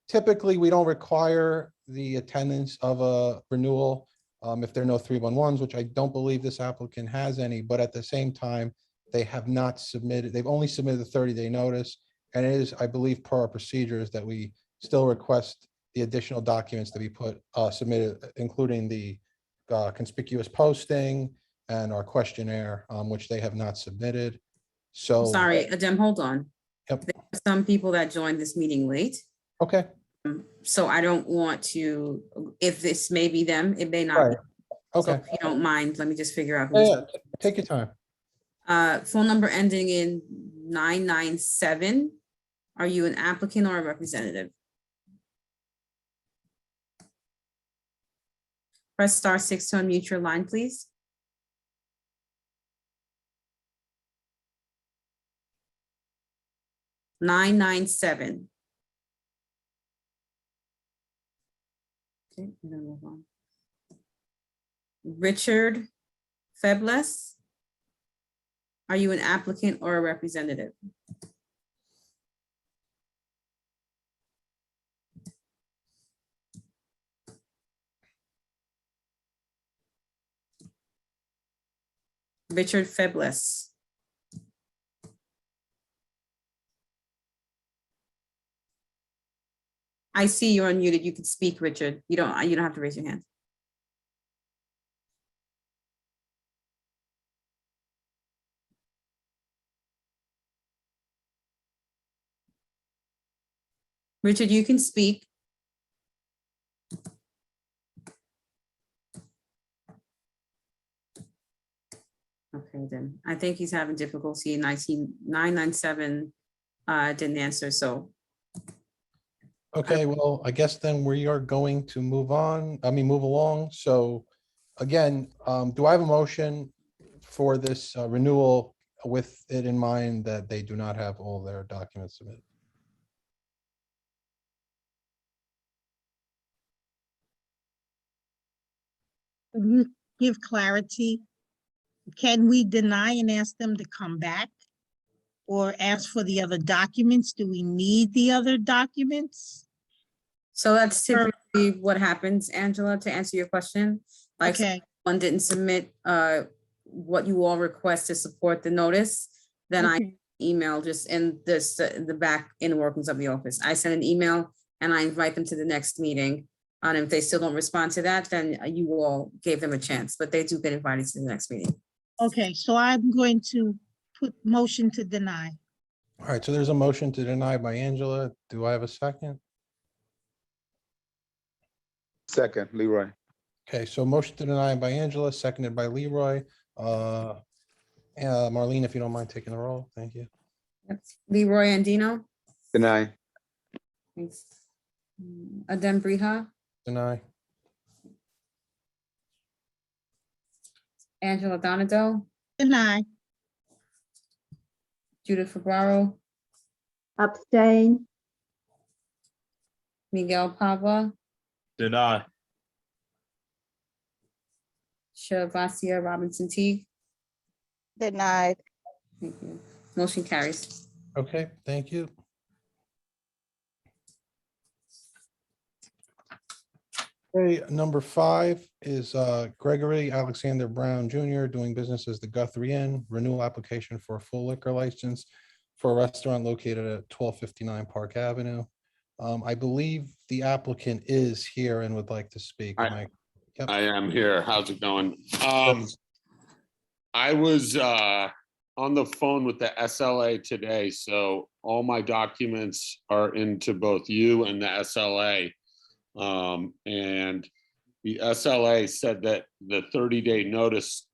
typically we don't require the attendance of a renewal if there are no 311s, which I don't believe this applicant has any, but at the same time, they have not submitted, they've only submitted the 30-day notice. And it is, I believe, per our procedures that we still request the additional documents to be submitted, including the conspicuous posting and our questionnaire, which they have not submitted. So. Sorry, Adem, hold on. Yep. There are some people that joined this meeting late. Okay. So I don't want to, if this may be them, it may not. Right. Be. So Okay. if you don't mind, let me just figure out. Yeah, take your time. Phone number ending in 997. Are you an applicant or a representative? Press *6 to unmute your line, please. (997). Okay, I'm gonna move on. Richard Febles, are you an applicant or a representative? Richard Febles. I see you're unmuted. You can speak, Richard. You don't have to raise your hand. Richard, you can speak. Okay, then I think he's having difficulty. 997 didn't answer, so. Okay, well, I guess then we are going to move along. So again, do I have a motion for this renewal with it in mind that they do not have all their documents submitted? Can you give clarity? Can we deny and ask them to come back? Or ask for the other documents? Do we need the other documents? So that's typically what happens, Angela, to answer your question. Like Okay, one didn't submit what you all request to support the notice, then I okay. email just in the back in workings of the office. I send an email and I invite them to the next meeting. And if they still don't respond to that, then you all gave them a chance, but they do get invited to the next meeting. Okay, so I'm going to put motion to deny. All right, so there's a motion to deny by Angela. Do I have a second? Second, Leroy. Okay, so motion to deny by Angela, seconded by Leroy. Marlene, if you don't mind taking the roll, thank you. Leroy Andino. Deny. Thanks. Adem Briha, Deny. Angela Donado, Deny. Judith Ferraro, Abstain. Miguel Pava, Deny. Shavasia Robinson Teague. Denied. Thank you. Motion carries. Okay, thank you. Okay, number 5 is Gregory Alexander Brown Jr. doing business as the Guthrie Inn, renewal application for a full liquor license for a restaurant located at 1259 Park Avenue. I believe the applicant is here and would like to speak. Yep. I am here. How's it going? I was on the phone with the SLA today, so all my documents are into both you and the SLA. And the SLA said that the 30-day notice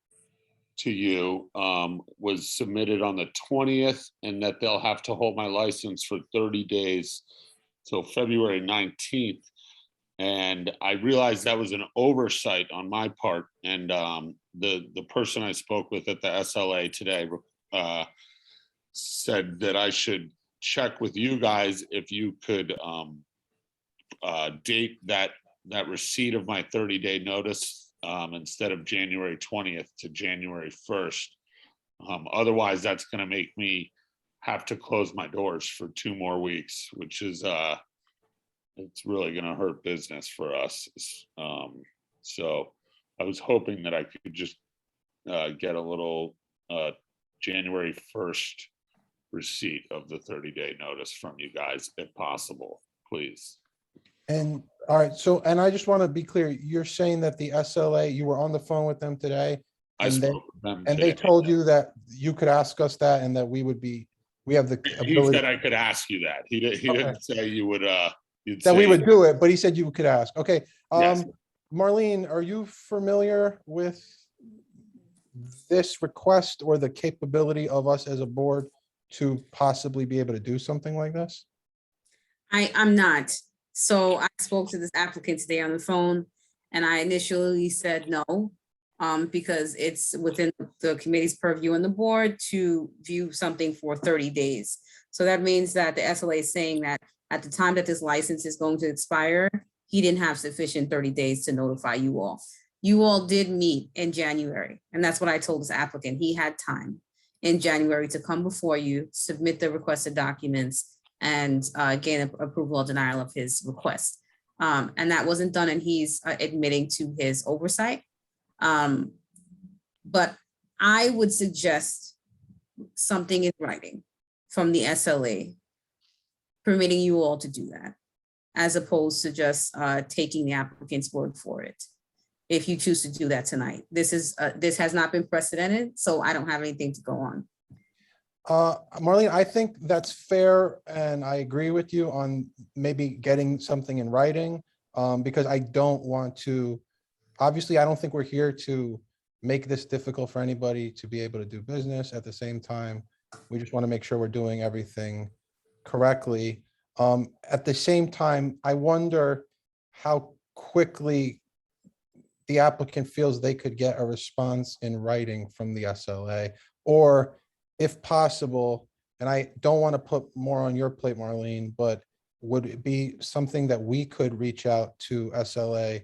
to you was submitted on the 20th, and that they'll have to hold my license for 30 days till February 19th. And I realized that was an oversight on my part. And the person I spoke with at the SLA today said that I should check with you guys if you could date that receipt of my 30-day notice instead of January 20th to January 1st. Otherwise, that's going to make me have to close my doors for 2 more weeks, which is it's really going to hurt business for us. So I was hoping that I could just get a little January 1st receipt of the 30-day notice from you guys, if possible, please. And all right, so, and I just want to be clear, you're saying that the SLA, you were on the phone with them today? I And spoke with them and they today. told you that you could ask us that and that we have the He ability. said I could ask you that. He didn't say you would, That we would do it, but he said you could ask. Okay. Yes. Marlene, are you familiar with this request or the capability of us as a board to possibly be able to do something like this? I'm not. So I spoke to this applicant today on the phone and I initially said no, because it's within the committee's purview and the board to view something for 30 days. So that means that the SLA is saying that at the time that this license is going to expire, he didn't have sufficient 30 days to notify you all. You all did meet in January, and that's what I told this applicant. He had time in January to come before you, submit the requested documents, and gain approval or denial of his request. And that wasn't done, and he's admitting to his oversight. But I would suggest something in writing from the SLA permitting you all to do that, as opposed to just taking the applicant's word for it. If you choose to do that tonight, this has not been precedented, so I don't have anything to go on. Marlene, I think that's fair, and I agree with you on maybe getting something in writing, because I don't want to, obviously, I don't think we're here to make this difficult for anybody to be able to do business. At the same time, we just want to make sure we're doing everything correctly. At the same time, I wonder how quickly the applicant feels they could get a response in writing from the SLA, or if possible, and I don't want to put more on your plate, Marlene, but would it be something that we could reach out to SLA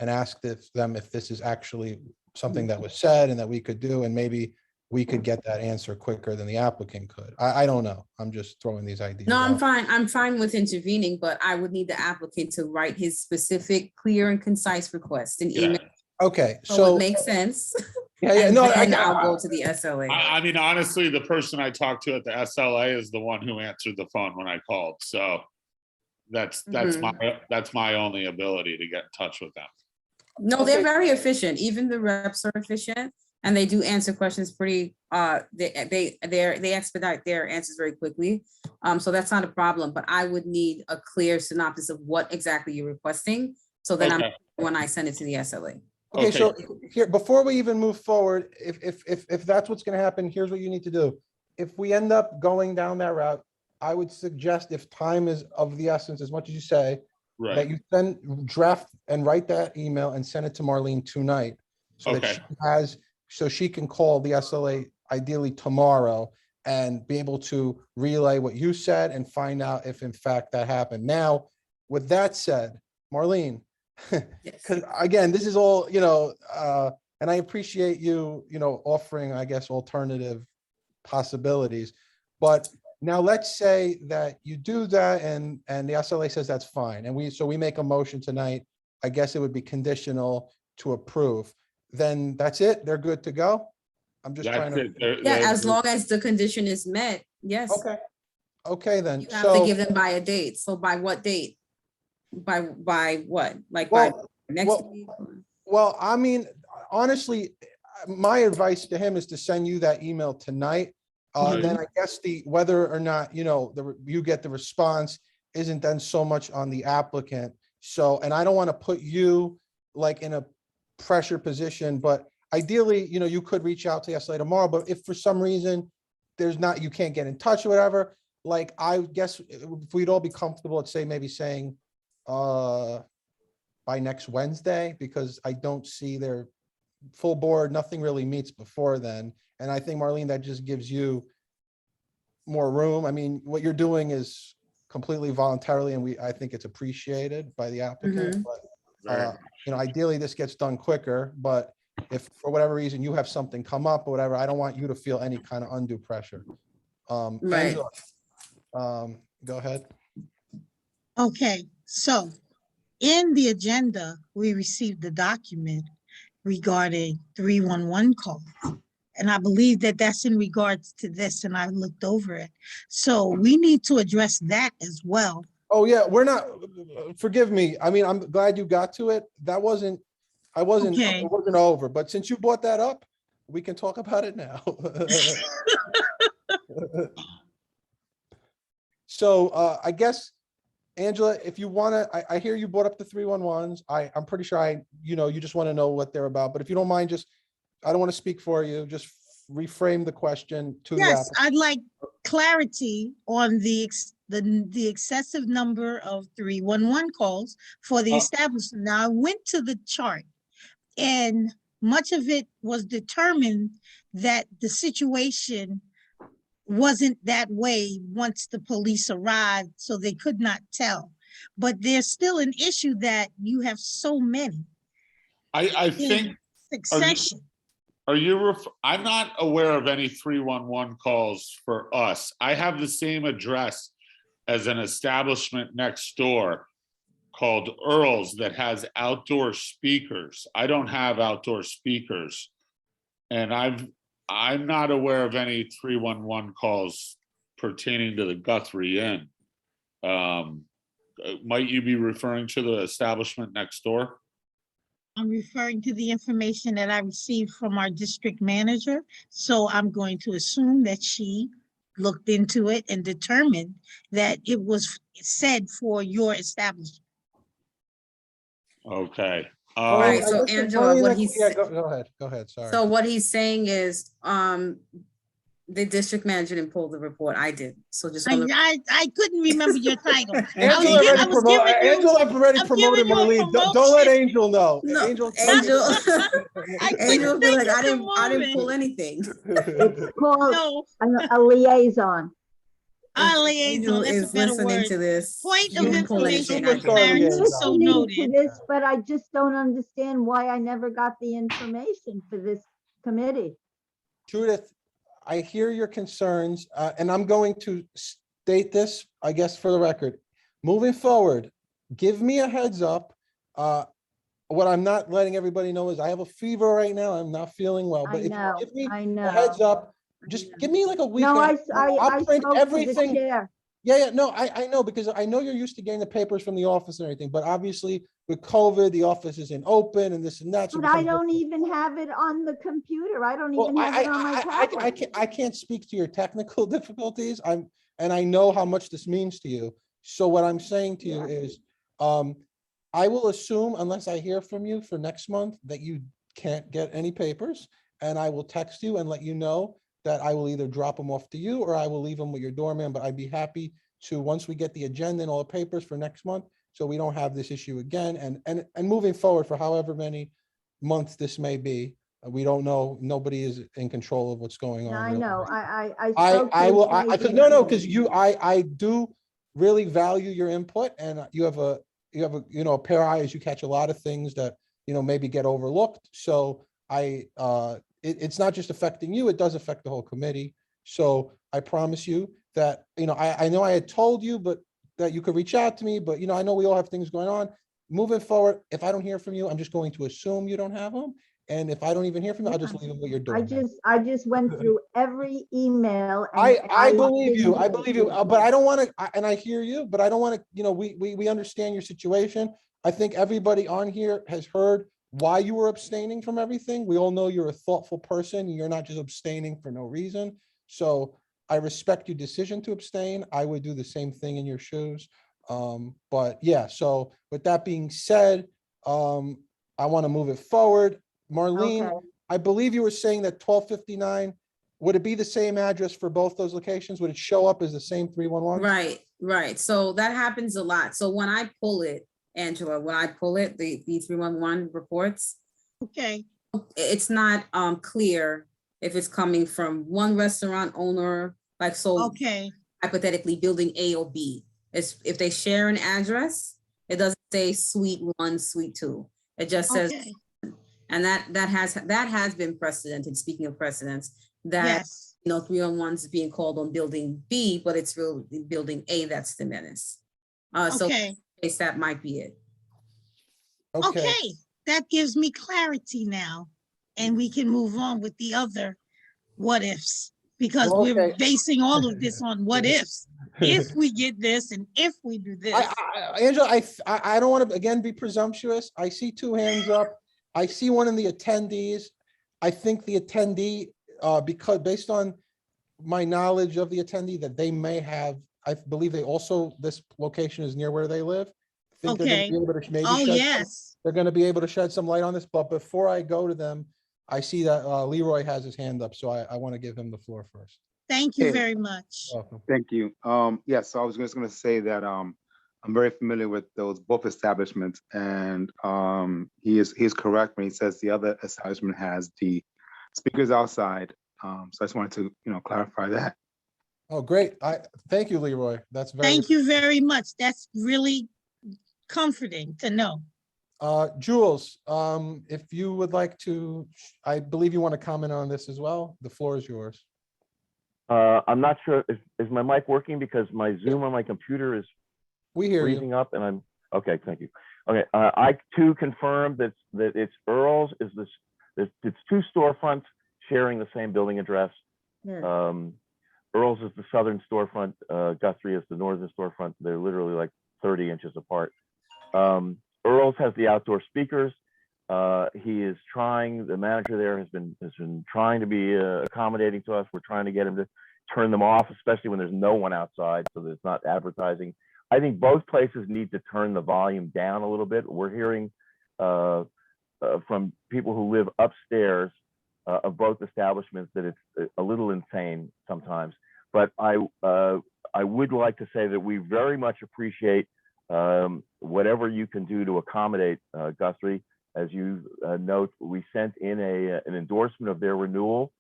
and ask them if this is actually something that was said and that we could do, and maybe we could get that answer quicker than the applicant could. I don't know. I'm just throwing these ideas No, I'm out. fine. I'm fine with intervening, but I would need the applicant to write his specific, clear and concise request in email. Okay, So so it makes sense. yeah, And no, then I'll go to the SLA. I mean, honestly, the person I talked to at the SLA is the one who answered the phone when I called. So that's my only ability to get in touch with them. No, they're very efficient. Even the reps are efficient, and they do answer questions pretty, they expedite their answers very quickly. So that's not a problem, but I would need a clear synopsis of what exactly you're requesting. So then when I send it to the SLA. Okay, so here, before we even move forward, if that's what's gonna happen, here's what you need to do. If we end up going down that route, I would suggest, if time is of the essence, as much as you say, that you then draft and write that email and send it to Marlene tonight, so that she has, so she can call the SLA ideally tomorrow and be able to relay what you said and find out if in fact that happened. Now, with that said, Marlene, because again, this is all, and I appreciate you, offering, I guess, alternative possibilities. But now let's say that you do that and the SLA says that's fine. And we make a motion tonight. I guess it would be conditional to approve. Then that's it. They're good to go. I'm just trying to. Yeah, as long as the condition is met. Yes. Okay. Okay, then. You have to give them by a date. So by what date? By what? Like by next week? Well, I mean, honestly, my advice to him is to send you that email tonight. Then I guess whether or not, you get the response isn't then so much on the applicant. So, and I don't want to put you like in a pressure position, but ideally, you could reach out to the SLA tomorrow, but if for some reason you can't get in touch or whatever, like, I guess if we'd all be comfortable, let's say maybe saying, by next Wednesday, because I don't see their full board, nothing really meets before then. And I think, Marlene, that just gives you more room. I mean, what you're doing is completely voluntarily, and I think it's appreciated by the applicant. But, ideally this gets done quicker, but if for whatever reason you have something come up or whatever, I don't want you to feel any kind of undue pressure. Angela, go ahead. Okay, so in the agenda, we received the document regarding 311 calls. And I believe that that's in regards to this, and I looked over it. So we need to address that as well. Oh yeah, we're not, forgive me. I mean, I'm glad you got to it. It wasn't over, but since you brought that up, we can talk about it now. So I guess, Angela, if you want to, I hear you brought up the 311s. I'm pretty sure you just want to know what they're about, but if you don't mind, I don't want to speak for you, just reframe the question to the Yes, applicant. I'd like clarity on the excessive number of 311 calls for the establishment. Now, I went to the chart, and much of it was determined that the situation wasn't that way once the police arrived, so they could not tell. But there's still an issue that you have so many. I think succession. I'm not aware of any 311 calls for us. I have the same address as an establishment next door called Earl's that has outdoor speakers. I don't have outdoor speakers. And I'm not aware of any 311 calls pertaining to the Guthrie Inn. Might you be referring to the establishment next door? I'm referring to the information that I received from our district manager. So I'm going to assume that she looked into it and determined that it was said for your establishment. Okay. All right, I so guess the Angela, only what thing- he's, Yeah, go ahead, sorry. so what he's saying is, the district manager didn't pull the report. I did. So just. wanna- I couldn't remember your title. Angela I already was giving you- Angela already I'm promoted giving you a Marlene. Don't let promotion. Angel know. No, Angel. Angel, I Angel couldn't be think like, of I the didn't pull moment. anything. It's called No, a liaison. our Angel liaison, that's a is better listening word. to this. Point She of didn't pull anything. information I and think. Superstar clarity, liaison. so Listening to noted. this, but I just don't understand why I never got the information for this committee. Judith, I hear your concerns, and I'm going to state this, I guess, for the record. Moving forward, give me a heads up. What I'm not letting everybody know is I have a fever right now. I'm not feeling well, but I if you know, give me I a heads know. up, just give me like a week. No, I I'll print spoke to the everything. chair. Yeah, no, I know, because I know you're used to getting the papers from the office and everything, but obviously with COVID, the office isn't open and this and that. so it But I becomes don't even have it on the computer. I don't Well, even have it on my tablet. I can't speak to your technical difficulties. And I know how much this means to you. So what I'm saying to you is, I will assume, unless I hear from you for next month, that you can't get any papers. And I will text you and let you know that I will either drop them off to you or I will leave them with your doorman. But I'd be happy to, once we get the agenda and all the papers for next month, so we don't have this issue again. And moving forward for however many months this may be, we don't know. Nobody is in control of what's going on. I really. know, I I spoke to will, the because treasurer. because I do really value your input, and you have a a pair of eyes. You catch a lot of things that maybe get overlooked. So it's not just affecting you, it does affect the whole committee. So I promise you that I know I had told you, but that you could reach out to me, but I know we all have things going on. Moving forward, if I don't hear from you, I'm just going to assume you don't have them. And if I don't even hear from you, I'll just leave them with your door. I just went through every email. I believe you. I didn't- believe you. But I don't want to, and I hear you, but I don't want to, we understand your situation. I think everybody on here has heard why you were abstaining from everything. We all know you're a thoughtful person. You're not just abstaining for no reason. So I respect your decision to abstain. I would do the same thing in your shoes. But yeah, so with that being said, I want to move it forward. Marlene, Okay. I believe you were saying that 1259, would it be the same address for both those locations? Would it show up as the same 311? Right. So that happens a lot. So when I pull it, Angela, the 311 reports, Okay, it's not clear if it's coming from one restaurant owner, like, so okay, hypothetically building A or B. It's if they share an address, it doesn't say suite 1, suite 2. It just says, okay, and that has been precedented. Speaking of precedents, that yes, 311 is being called on building B, but it's really building A that's the menace. So okay, in case that might be it. Okay. okay. That gives me clarity now. And we can move on with the other what ifs, because Well, we're okay. basing all of this on what ifs. If we get this and if we do this. Angela, I don't want to, again, be presumptuous. I see 2 hands up. I see one in the attendees. I think the attendee, because based on my knowledge of the attendee, that they may have, I believe they also, this location is near where they live. I think they're Okay. going to be able to maybe Oh, yes. they're going to be able to shed some light on this. But before I go to them, I see that Leroy has his hand up, so I want to give him the floor first. Thank you Hey. very much. Welcome. Thank you. Yes, so I was just gonna say that I'm very familiar with those both establishments, and he is correct when he says the other establishment has the speakers outside. So I just wanted to clarify that. Oh, great. Thank you, Leroy. That's very. Thank you very much. That's really comforting to know. Jules, if you would like to, I believe you want to comment on this as well. The floor is yours. I'm not sure, is my mic working? Because my Zoom on my computer is We hear you. freezing up and I'm, okay, thank you. Okay, I too confirm that it's Earl's, it's 2 storefronts sharing the same building address. Yeah. Earl's is the southern storefront, Guthrie is the northern storefront. They're literally like 30 inches apart. Earl's has the outdoor speakers. He is trying, the manager there has been trying to be accommodating to us. We're trying to get him to turn them off, especially when there's no one outside, so there's not advertising. I think both places need to turn the volume down a little bit. We're hearing from people who live upstairs of both establishments that it's a little insane sometimes. But I would like to say that we very much appreciate whatever you can do to accommodate Guthrie. As you note, we sent in an endorsement of their renewal.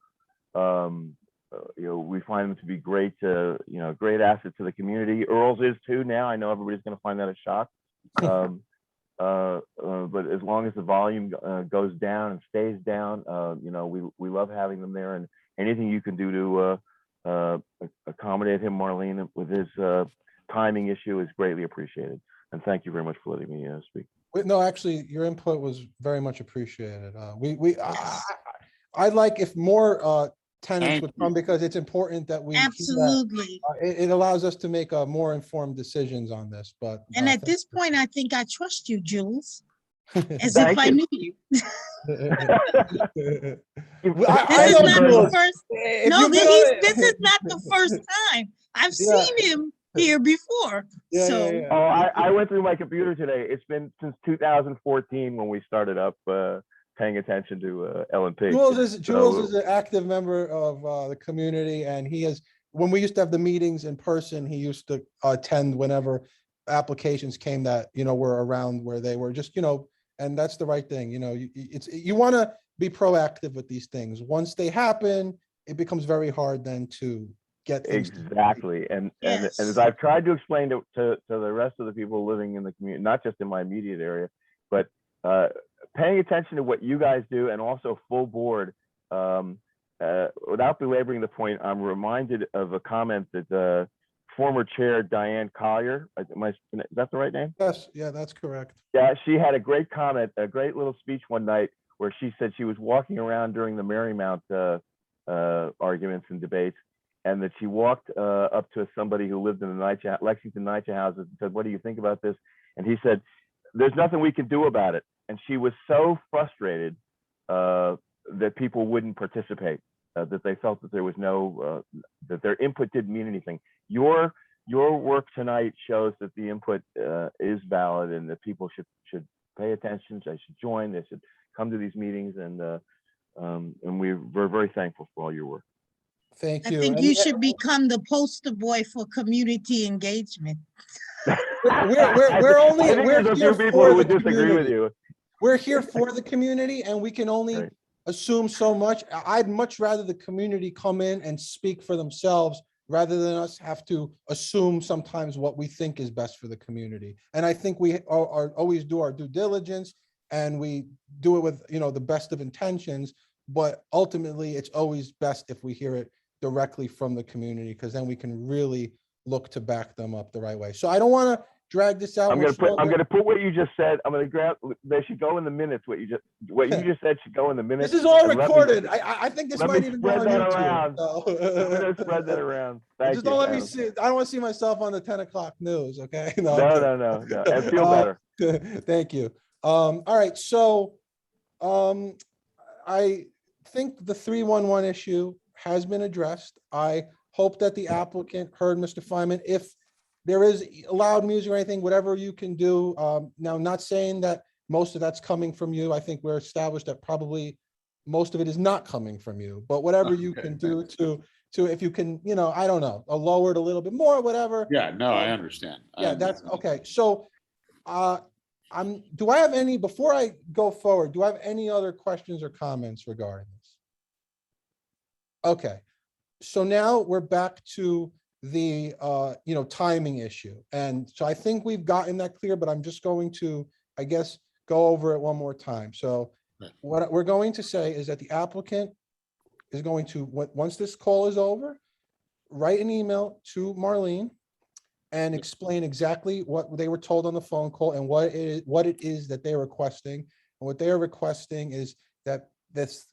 We find them to be great, great asset to the community. Earl's is too now. I know everybody's going to find that a shock. But as long as the volume goes down and stays down, we love having them there. And anything you can do to accommodate him, Marlene, with his timing issue is greatly appreciated. And thank you very much for letting me speak. No, actually, your input was very much appreciated. I'd like if more tenants would come, because it's important that we hear that. Absolutely. It allows us to make more informed decisions on this. But And at this point, I think I trust you, Jules, as Thank if I you. knew you. This This is not the first. No, this is not the first time. I've seen him here before. So. Oh, I went through my computer today. It's been since 2014 when we started up paying attention to L&P. Jules is an active member of the community, and he has. When we used to have the meetings in person, he used to attend whenever applications came that were around where they were. Just and that's the right thing. You want to be proactive with these things. Once they happen, it becomes very hard then to get things exactly. And as I've tried to explain to the rest of the people living in the community, not just in my immediate area, but paying attention to what you guys do, and also full board. Without belaboring the point, I'm reminded of a comment that former chair Diane Collier, is that the right name? Yes, yeah, that's correct. Yeah, she had a great comment, a great little speech one night where she said she was walking around during the Marymount arguments and debates, and that she walked up to somebody who lived in the Lexington NYCHA houses and said, "What do you think about this?" And he said, "There's nothing we can do about it." And she was so frustrated that people wouldn't participate, that they felt that there was no, that their input didn't mean anything. Your work tonight shows that the input is valid, and that people should pay attention. They should join. They should come to these meetings, and we're very thankful for all your work. Thank you. I think you should become the poster boy for community engagement. We're only there's a few people who would disagree with you. We're here for the community, and we can only assume so much. I'd much rather the community come in and speak for themselves rather than us have to assume sometimes what we think is best for the community. And I think we are always do our due diligence, and we do it with the best of intentions. But ultimately, it's always best if we hear it directly from the community, because then we can really look to back them up the right way. So I don't want to drag this out. I'm gonna put what you just said. I'm gonna grab. They should go in the minutes. What you just said should go in the minutes. This is all recorded. I think this might even go on YouTube. So. Spread that around. Thank just you, don't let Adam. me see. I don't want to see myself on the 10 o'clock news. Okay. No. And feel better. Thank you. All right. So, I think the 311 issue has been addressed. I hope that the applicant heard Mr. Feynman. If there is loud music or anything, whatever you can do. Now, not saying that most of that's coming from you. I think we're established that probably most of it is not coming from you, but whatever you can do to if you can, I don't know, lower it a little bit more, whatever. Yeah, no, I understand. That's okay. So, do I have any, before I go forward, do I have any other questions or comments regarding this? Okay. So now we're back to the timing issue. And so I think we've gotten that clear, but I'm just going to, I guess, go over it one more time. So what we're going to say is that the applicant is going to, once this call is over, write an email to Marlene and explain exactly what they were told on the phone call and what it is that they're requesting. And what they are requesting is that this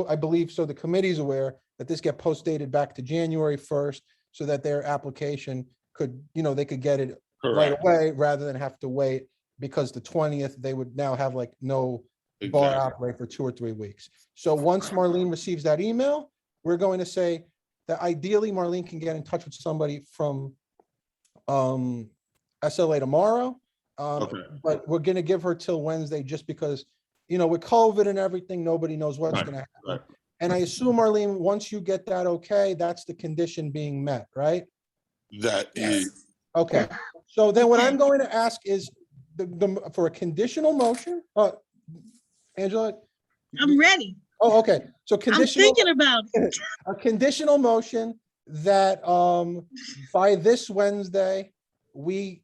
I believe, so the committee's aware that this get post dated back to January 1st so that their application could, they could get it right Correct. away rather than have to wait, because the 20th, they would now have like no bar Exactly. operate for 2 or 3 weeks. So once Marlene receives that email, we're going to say that ideally Marlene can get in touch with somebody from SLA tomorrow. Okay. But we're gonna give her till Wednesday just because, with COVID and everything, nobody knows what's Right, gonna happen. right. And I assume, Marlene, once you get that okay, that's the condition being met, right? That is, Okay, so then what I'm going to ask is for a conditional motion, Angela? I'm ready. Oh, okay, so I'm conditional. thinking about it. A conditional motion that by this Wednesday, we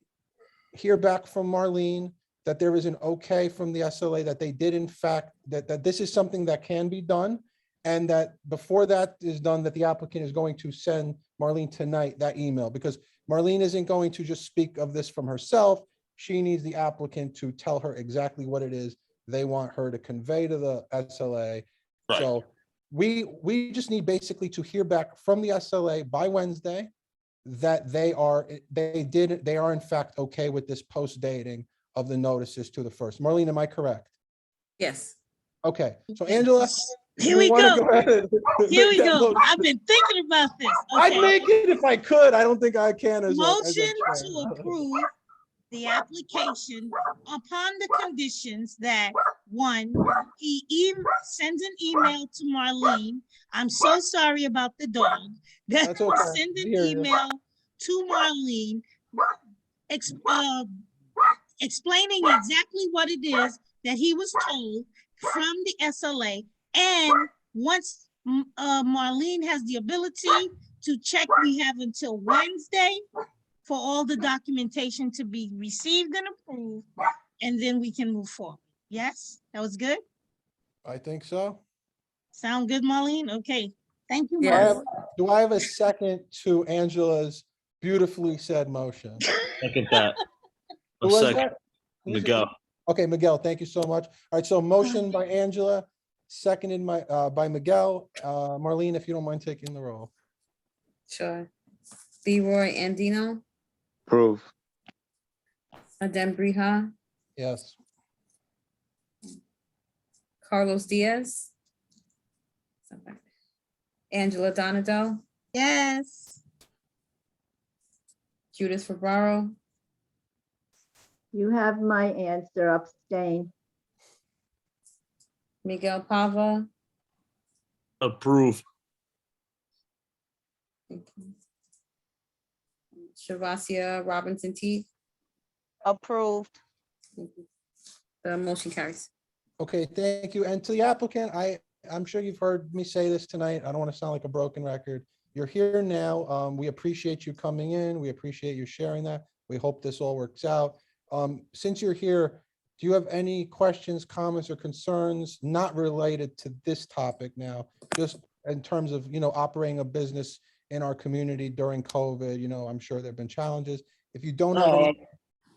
hear back from Marlene that there is an okay from the SLA, that they did in fact, that this is something that can be done. And that before that is done, that the applicant is going to send Marlene tonight that email, because Marlene isn't going to just speak of this from herself. She needs the applicant to tell her exactly what it is they want her to convey to the SLA. Right. So we just need basically to hear back from the SLA by Wednesday that they are in fact okay with this post dating of the notices to the first. Marlene, am I correct? Yes. Okay, so Angela. Here you we wanna go. ahead and Here make we that go. motion? I've been thinking about this. I'd Okay. make it if I could. I don't think I can as a Motion chair. to approve the application upon the conditions that, one, he sends an email to Marlene. I'm so sorry about the dog. That That's okay. send an Hear you. email to Marlene explaining exactly what it is that he was told from the SLA. And once Marlene has the ability to check, we have until Wednesday for all the documentation to be received and approved, and then we can move forward. Yes, that was good? I think so. Sound good, Marlene? Okay, thank you, Yes. Marlene. Do I have a second to Angela's beautifully said motion? Second that. Who A was second. that? Who's it? Miguel. Okay, Miguel, thank you so much. All right, so motion by Angela, seconded by Miguel. Marlene, if you don't mind taking the roll. Sure. Leroy Andino, Approve. Adem Briha, Yes. Carlos Diaz, Angela Donado, Yes. Judith Ferraro, You have my answer, abstain. Miguel Pava, Approve. Shavasia Robinson Teeth. Approved. The motion carries. Okay, thank you. And to the applicant, I'm sure you've heard me say this tonight. I don't want to sound like a broken record. You're here now. We appreciate you coming in. We appreciate you sharing that. We hope this all works out. Since you're here, do you have any questions, comments, or concerns not related to this topic now, just in terms of, operating a business in our community during COVID? I'm sure there've been challenges. If you don't have any.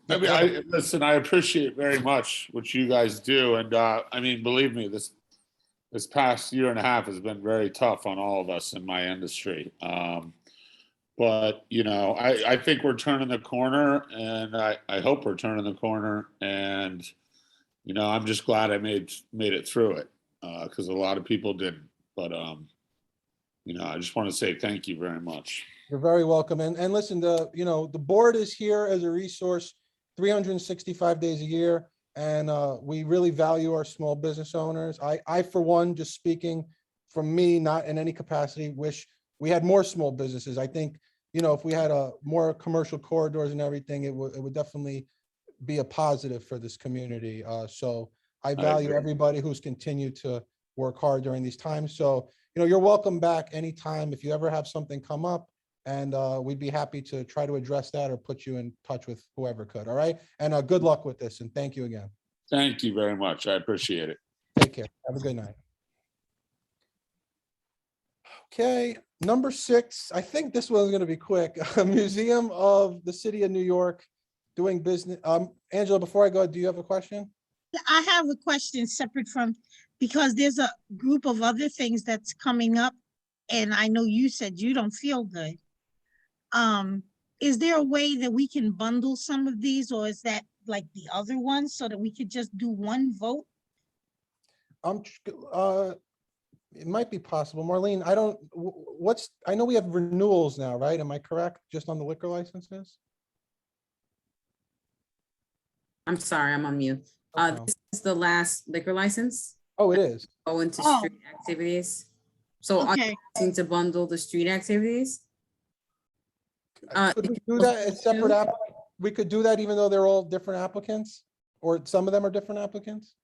I mean, listen, I appreciate very much what you guys do. And believe me, this past year and a half has been very tough on all of us in my industry. But, I think we're turning the corner, and I hope we're turning the corner. And, I'm just glad I made it through it, because a lot of people didn't. But, I just want to say thank you very much. You're very welcome. And listen, the board is here as a resource 365 days a year. And we really value our small business owners. I, for one, just speaking from me, not in any capacity, wish we had more small businesses. I think, if we had more commercial corridors and everything, it would definitely be a positive for this community. So I value agree. everybody who's continued to work hard during these times. So, you're welcome back anytime if you ever have something come up, and we'd be happy to try to address that or put you in touch with whoever could. All right. And good luck with this. And thank you again. Thank you very much. I appreciate it. Take care. Have a good night. Okay, number 6. I think this one's going to be quick. Museum of the City of New York doing business. Angela, before I go, do you have a question? I have a question separate from because there's a group of other things that's coming up, and I know you said you don't feel good. Is there a way that we can bundle some of these, or is that like the other ones so that we could just do one vote? It might be possible. Marlene, I know we have renewals now, right? Am I correct? Just on the liquor licenses? I'm sorry, I'm on mute. Okay. This is the last liquor license. Oh, it is. Go into Oh. street activities. So are you Okay, asking to bundle the street activities? Could we do that as separate app? We could do that even though they're all different applicants, or some of them are different applicants?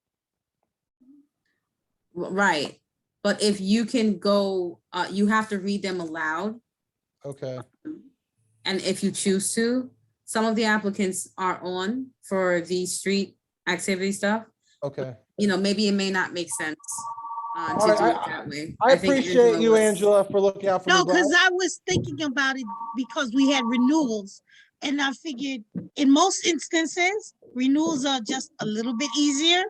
Right, but if you can go, you have to read them aloud. Okay, And if you choose to, some of the applicants are on for the street activity stuff. okay. You know, maybe it may not make sense All to right, do it that way. I think appreciate you, was- Angela, for looking out for me. no, but because I was thinking about it because we had renewals, and I figured in most instances, renewals are just a little bit easier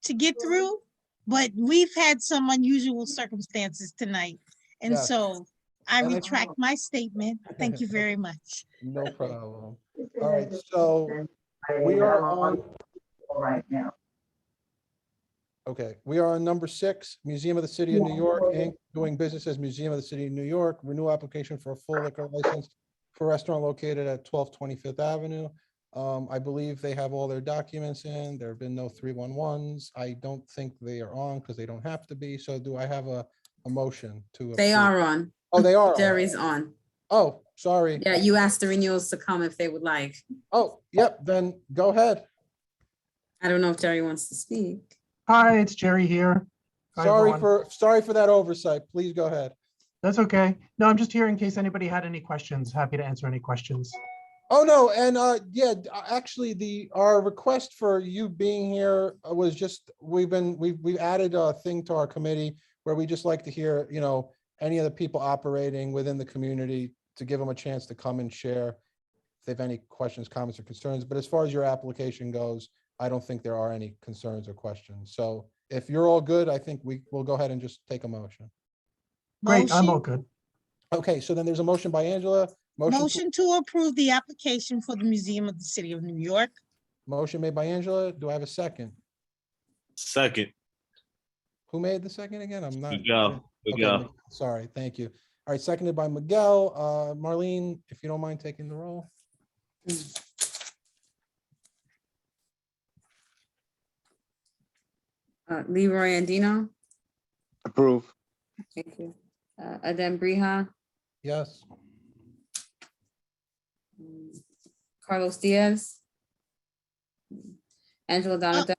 to get through, but we've had some unusual circumstances tonight, and Yes. so I And I- retract my statement. Thank you very much. No problem. All right, so we are on. Right now. Okay, we are on number 6, Museum of the City of New York, Inc., doing business as Museum of the City of New York, renewal application for a full liquor license for a restaurant located at 1220 Fifth Avenue. I believe they have all their documents in. There have been no 311s. I don't think they are on because they don't have to be. So do I have a motion to? They approve? are on. Oh, they are on. Jerry's on. Oh, sorry. Yeah, you asked the renewals to come if they would like. Oh, yep, then go ahead. I don't know if Jerry wants to speak. Hi, it's Jerry here. Hi, Sorry everyone. for that oversight. Please go ahead. That's okay. No, I'm just here in case anybody had any questions. Happy to answer any questions. Oh, no, and yeah, actually our request for you being here was just, we've added a thing to our committee where we just like to hear, you know, any of the people operating within the community to give them a chance to come and share if they have any questions, comments, or concerns. But as far as your application goes, I don't think there are any concerns or questions. So if you're all good, I think we'll go ahead and just take a motion. Great, I'm all Motion- good. Okay, so then there's a motion by Angela, Motion to approve the application for the Museum of the City of New York. motion made by Angela. Do I have a second? Second. Who made the second again? I'm not. Miguel. Okay, Miguel. sorry, thank you. All right, seconded by Miguel. Marlene, if you don't mind taking the roll. Leroy Andino. Approve. Thank you. Adem Brija. Yes. Carlos Diaz. Angela Donata.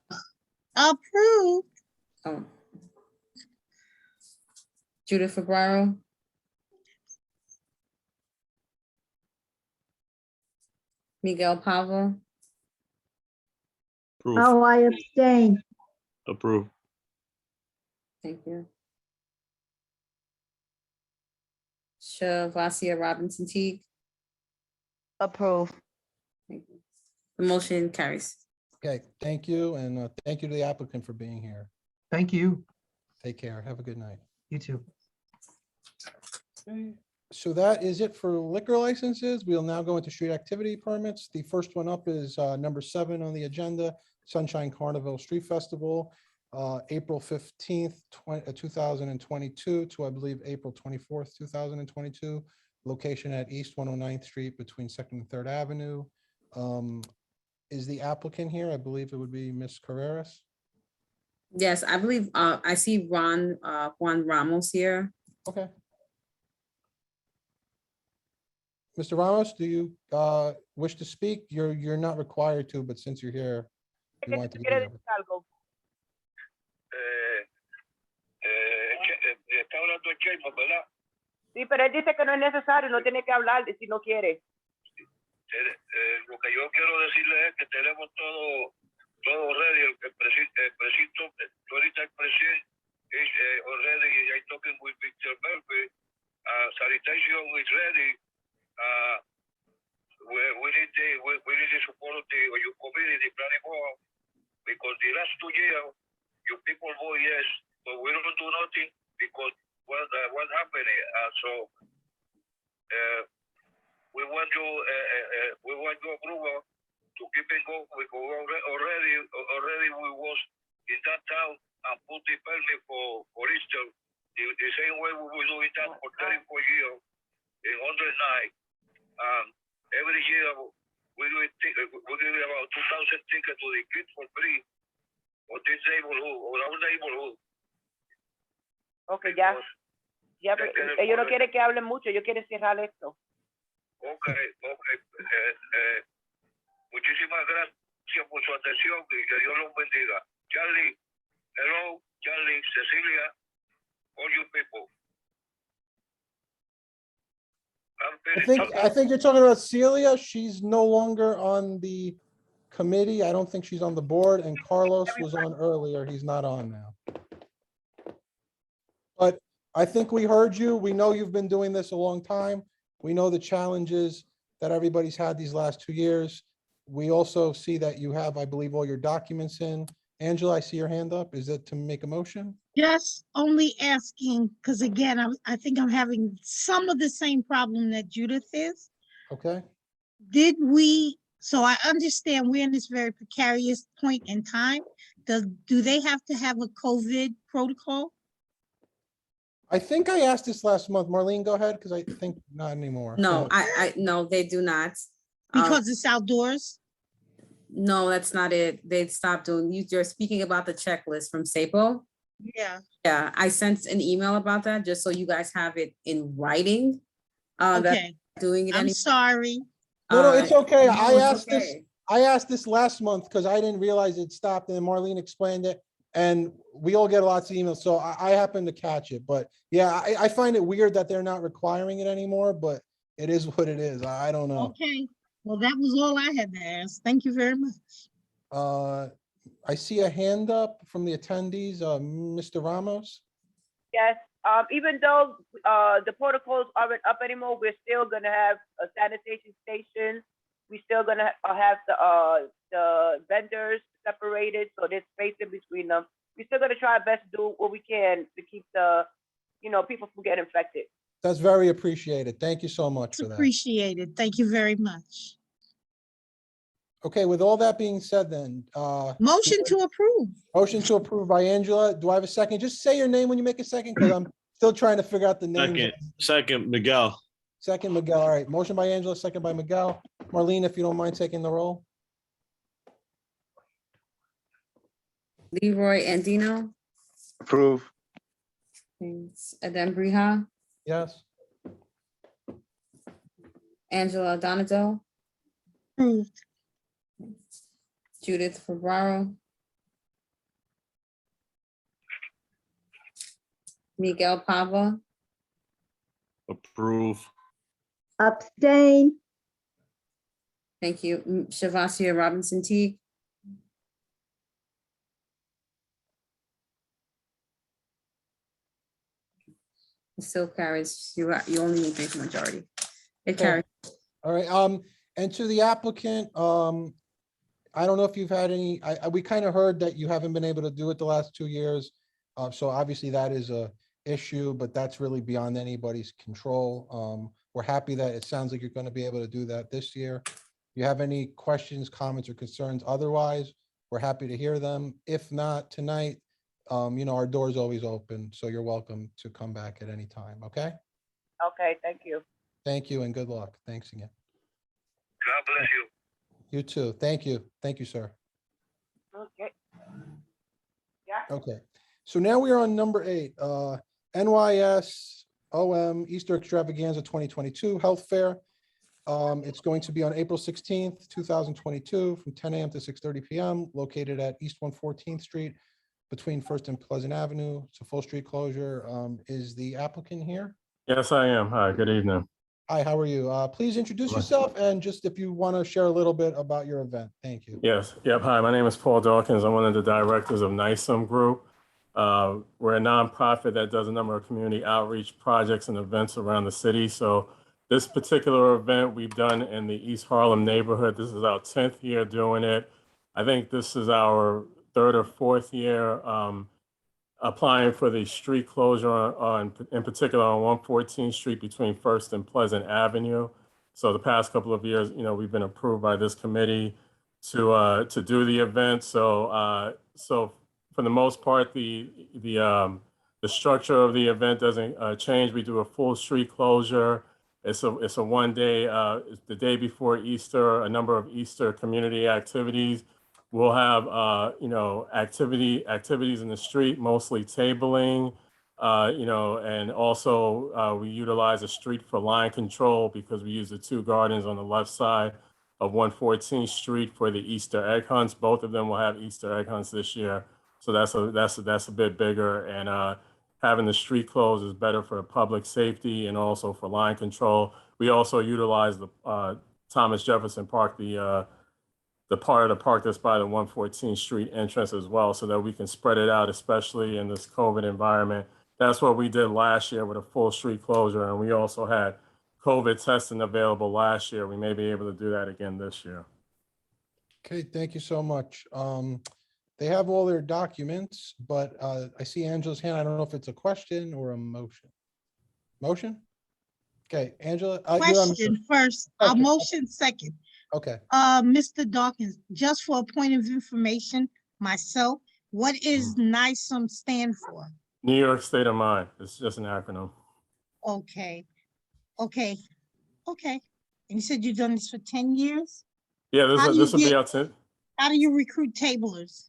Approved. Oh. Judith Fabraro. Miguel Pavo. Approve. Oh, I abstain. Approve. Thank you. Shavasia Robinson Teague. Approve. Thank you. The motion carries. Okay, thank you. And thank you to the applicant for being here. Thank you. Take care. Have a good night. You too. Okay, so that is it for liquor licenses. We'll now go into street activity permits. The first one up is number 7 on the agenda, Sunshine Carnival Street Festival, April 15th, 2022 to, I believe, April 24th, 2022. Location at East 109th Street between 2nd and 3rd Avenue. Is the applicant here? I believe it would be Ms. Carreras. Yes, I believe, I see Juan Ramos here. Okay. Mr. Ramos, do you wish to speak? You're not required to, but since you're here, we want to give you the opportunity. Está hablando el chairman, ¿verdad? Sí, pero él dice que no es necesario, no tiene que hablar si no quiere. Lo que yo quiero decirle es que tenemos todo ready. El precinto, ahorita el precinto is already, I talking with Mr. Murphy. Sanitation is ready. We need the support of your community planning board because the last 2 years, your people vote yes. but we don't do nothing because what happened? We want your approval to keep it going. Already we was in that town and put the permit for Easter the same way we were doing that for 34 years in 109. Every year we give about 2,000 tickets to the kids for free for this neighborhood or our neighborhood. Okay, ya. Ya, ellos no quieren que hablen mucho, ellos quieren cerrar esto. Okay. Muchísimas gracias por su atención y que Dios los bendiga. Charlie, hello, Charlie, Cecilia, all you people. I think you're talking about Celia. She's no longer on the committee. I don't think she's on the board, and Carlos was on earlier. He's not on now. But I think we heard you. We know you've been doing this a long time. We know the challenges that everybody's had these last 2 years. We also see that you have, I believe, all your documents in. Angela, I see your hand up. Is it to make a motion? Just only asking, because again, I think I'm having some of the same problem that Judith is. Okay. So I understand we're in this very precarious point in time. Do they have to have a COVID protocol? I think I asked this last month. Marlene, go ahead, because I think not anymore. No, no, they do not. Because it's outdoors? No, that's not it. They stopped doing, you're speaking about the checklist from SAPO. Yeah. Yeah, I sent an email about that just so you guys have it in writing. Okay. Doing it. I'm sorry. No, it's okay. no, I it's asked this last month because I didn't realize it stopped, and then Marlene explained it, and we all get lots of emails, so I happened to catch it. But yeah, I find it weird that they're not requiring it anymore, but it is what it is. I don't know. Okay. Well, that was all I had to ask. Thank you very much. I see a hand up from the attendees, Mr. Ramos. Yes, even though the protocols aren't up anymore, we're still gonna have a sanitation station. We're still gonna have the vendors separated, so there's space in between them. We're still gonna try our best to do what we can to keep people from getting infected. That's very appreciated. Thank you so much for that. Appreciated. Thank you very much. Okay, with all that being said then. Motion to approve. Motion to approve by Angela. Do I have a second? Just say your name when you make a second, because I'm still trying to figure out the name. Second, Miguel. Second, Miguel. All right, motion by Angela, second by Miguel. Marlene, if you don't mind taking the roll. Leroy Andino. Approve. Thanks. Adem Briha. Yes. Angela Donato. Approved. Judith Ferraro. Miguel Pava. Approve. Abstain. Thank you. Shavasia Robinson Teague. It still carries. You only need the majority. It carries. All right. And to the applicant, I don't know if you've had any. We kind of heard that you haven't been able to do it the last 2 years. So obviously that is a issue, but that's really beyond anybody's control. We're happy that it sounds like you're going to be able to do that this year. If you have any questions, comments, or concerns otherwise, we're happy to hear them. If not tonight, our door's always open, so you're welcome to come back at any time, okay? Okay, thank you. Thank you and good luck. Thanks again. God bless you. You too. Thank you. Thank you, sir. Okay. Yeah. Okay. So now we are on number 8, NYS OM Easter Extravaganza 2022 Health Fair. It's going to be on April 16th, 2022 from 10 a.m. to 6:30 p.m. located at East 114th Street between First and Pleasant Avenue. It's a full street closure. Is the applicant here? Yes, I am. Hi, good evening. Hi, how are you? Please introduce yourself and just if you want to share a little bit about your event. Thank you. Yes. Yep. Hi, my name is Paul Dawkins. I'm one of the directors of NISM Group. We're a nonprofit that does a number of community outreach projects and events around the city. So this particular event we've done in the East Harlem neighborhood. This is our 10th year doing it. I think this is our 3rd or 4th year applying for the street closure in particular on 114th Street between First and Pleasant Avenue. So the past couple of years, we've been approved by this committee to do the event. So for the most part, the structure of the event doesn't change. We do a full street closure. It's a 1 day, it's the day before Easter, a number of Easter community activities. We'll have, activities in the street, mostly tabling, and also we utilize a street for line control because we use the two gardens on the left side of 114th Street for the Easter egg hunts. Both of them will have Easter egg hunts this year. So that's a bit bigger, and having the street closed is better for public safety and also for line control. We also utilize the Thomas Jefferson Park, the part of the park that's by the 114th Street entrance as well, so that we can spread it out, especially in this COVID environment. That's what we did last year with a full street closure, and we also had COVID testing available last year. We may be able to do that again this year. Okay, thank you so much. They have all their documents, but I see Angela's hand. I don't know if it's a question or a motion. Motion? Okay, Angela. Question first, I'll Okay. motion second. Okay. Mr. Dawkins, just for a point of information, myself, what is NISOM stand for? New York State of Mind. It's just an acronym. Okay. And you said you've done this for 10 years? Yeah, How this do will you be get- out to. How do you recruit tablers?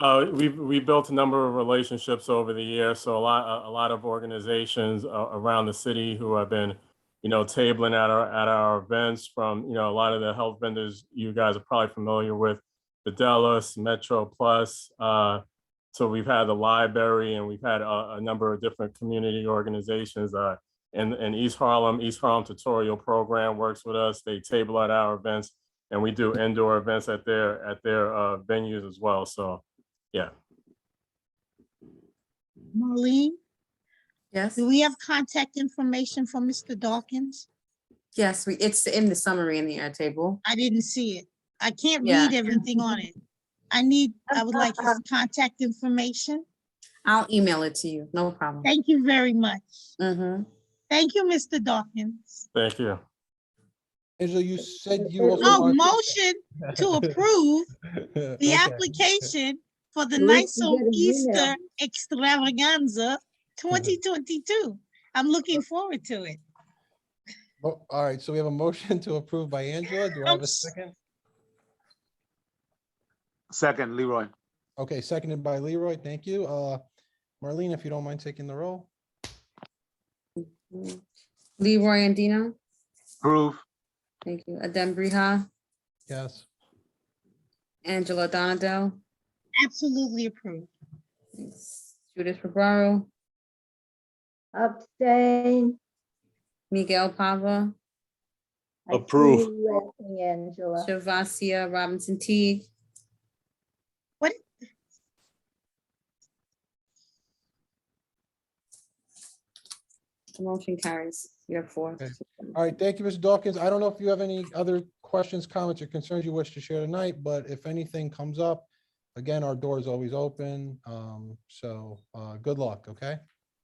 We built a number of relationships over the years. So a lot of organizations around the city who have been, tabling at our events, from a lot of the health vendors you guys are probably familiar with, Fidelis, Metro Plus. So we've had the library, and we've had a number of different community organizations. In East Harlem Tutorial Program works with us. They table at our events, and we do indoor events at their venues as well. So, yeah. Marlene, Yes, do we have contact information for Mr. Dawkins? yes, it's in the summary in the table. I didn't see it. I can't Yeah. read everything on it. I would like his contact information. I'll email it to you, no problem. Thank you very much. Mm-hmm. Thank you, Mr. Dawkins. Thank you. Angela, you said you also. Oh, wanted- motion to approve the Okay. application for the At least you NISOM get an Easter email. Extravaganza 2022. I'm looking forward to it. Oh, all right, so we have a motion to approve by Angela. Do I have a second? Second, Leroy. Okay, seconded by Leroy. Thank you. Marlene, if you don't mind taking the roll. Leroy Andino, Approve. thank you. Adem Briha, Yes. Angela Donadell, Absolutely approved. thanks. Judith Fabro, Abstain. Miguel Pava, I see Approve. you laughing, Angela. Shavasia Robinson Teague, What? the motion carries. You have 4. Okay. All right, thank you, Mr. Dawkins. I don't know if you have any other questions, comments, or concerns you wish to share tonight, but if anything comes up, again, our door is always open. So good luck, okay?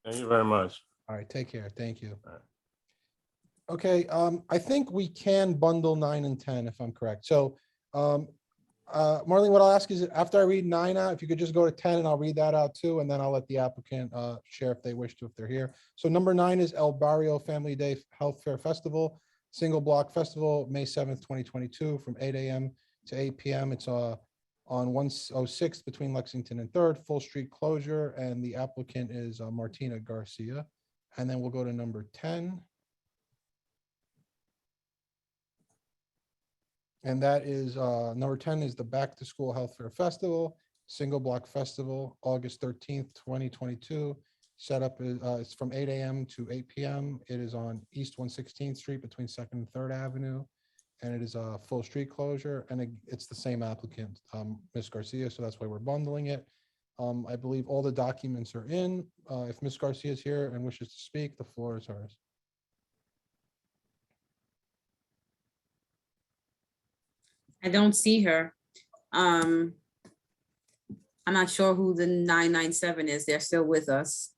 Thank you very much. All right, take care. Thank you. All right. Okay, I think we can bundle 9 and 10, if I'm correct. So Marlene, what I'll ask is, after I read 9 out, if you could just go to 10 and I'll read that out too, and then I'll let the applicant share if they wish to, if they're here. So number 9 is El Barrio Family Day Health Fair Festival, Single Block Festival, May 7th, 2022, from 8 a.m. to 8 p.m. It's on 106th between Lexington and 3rd, full street closure, and the applicant is Martina Garcia. And then we'll go to number 10. And that is, number 10 is the Back to School Health Fair Festival, Single Block Festival, August 13th, 2022. Setup is, it's from 8 a.m. to 8 p.m. It is on East 116th Street between 2nd and 3rd Avenue. And it is a full street closure, and it's the same applicant, Ms. Garcia, so that's why we're bundling it. I believe all the documents are in. If Ms. Garcia is here and wishes to speak, the floor is hers. I don't see her. I'm not sure who the 997 is. They're still with us.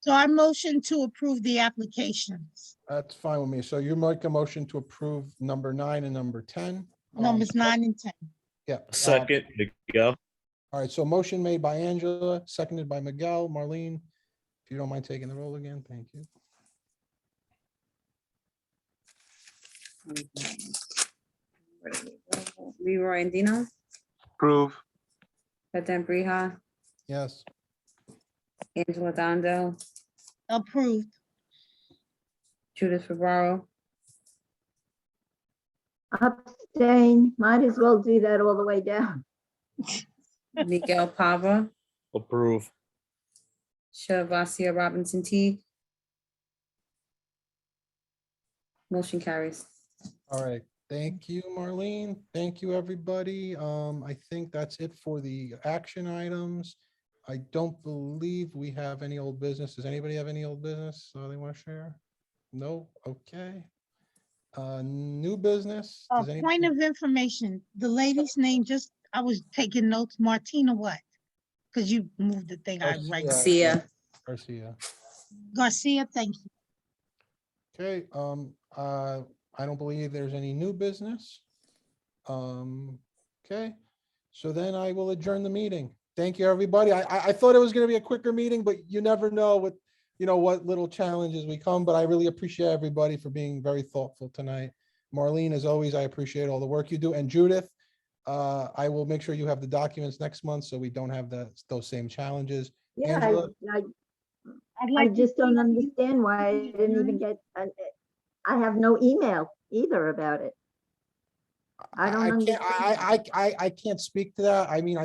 So I motion to approve the applications, That's fine with me. So you make a motion to approve number 9 and number 10. numbers 9 and 10. Yeah. Second, Miguel. All right, so motion made by Angela, seconded by Miguel. Marlene, if you don't mind taking the roll again, thank you. Leroy Andino, Approve. Fatem Brija, Yes. Angela Dondo, Approved. Judith Ferraro, Abstain, might as well do that all the way down. Miguel Pava, Approve. Shavassia Robinson Teague. Motion carries. All right, thank you, Marlene. Thank you, everybody. I think that's it for the action items. I don't believe we have any old business. Does anybody have any old business they want to share? No, okay. New business? Does Point anybody- of information, the lady's name, just, I was taking notes, Martina what? Because you moved the thing, I write. Garcia. Garcia. Garcia, thank you. Okay, I don't believe there's any new business. Okay, so then I will adjourn the meeting. Thank you, everybody. I thought it was gonna be a quicker meeting, but you never know what, what little challenges we come, but I really appreciate everybody for being very thoughtful tonight. Marlene, as always, I appreciate all the work you do. And Judith, I will make sure you have the documents next month so we don't have those same challenges. Yeah, Angela? I just don't understand why I didn't even get, I have no email either about it. I don't understand. I can't speak to that. I mean,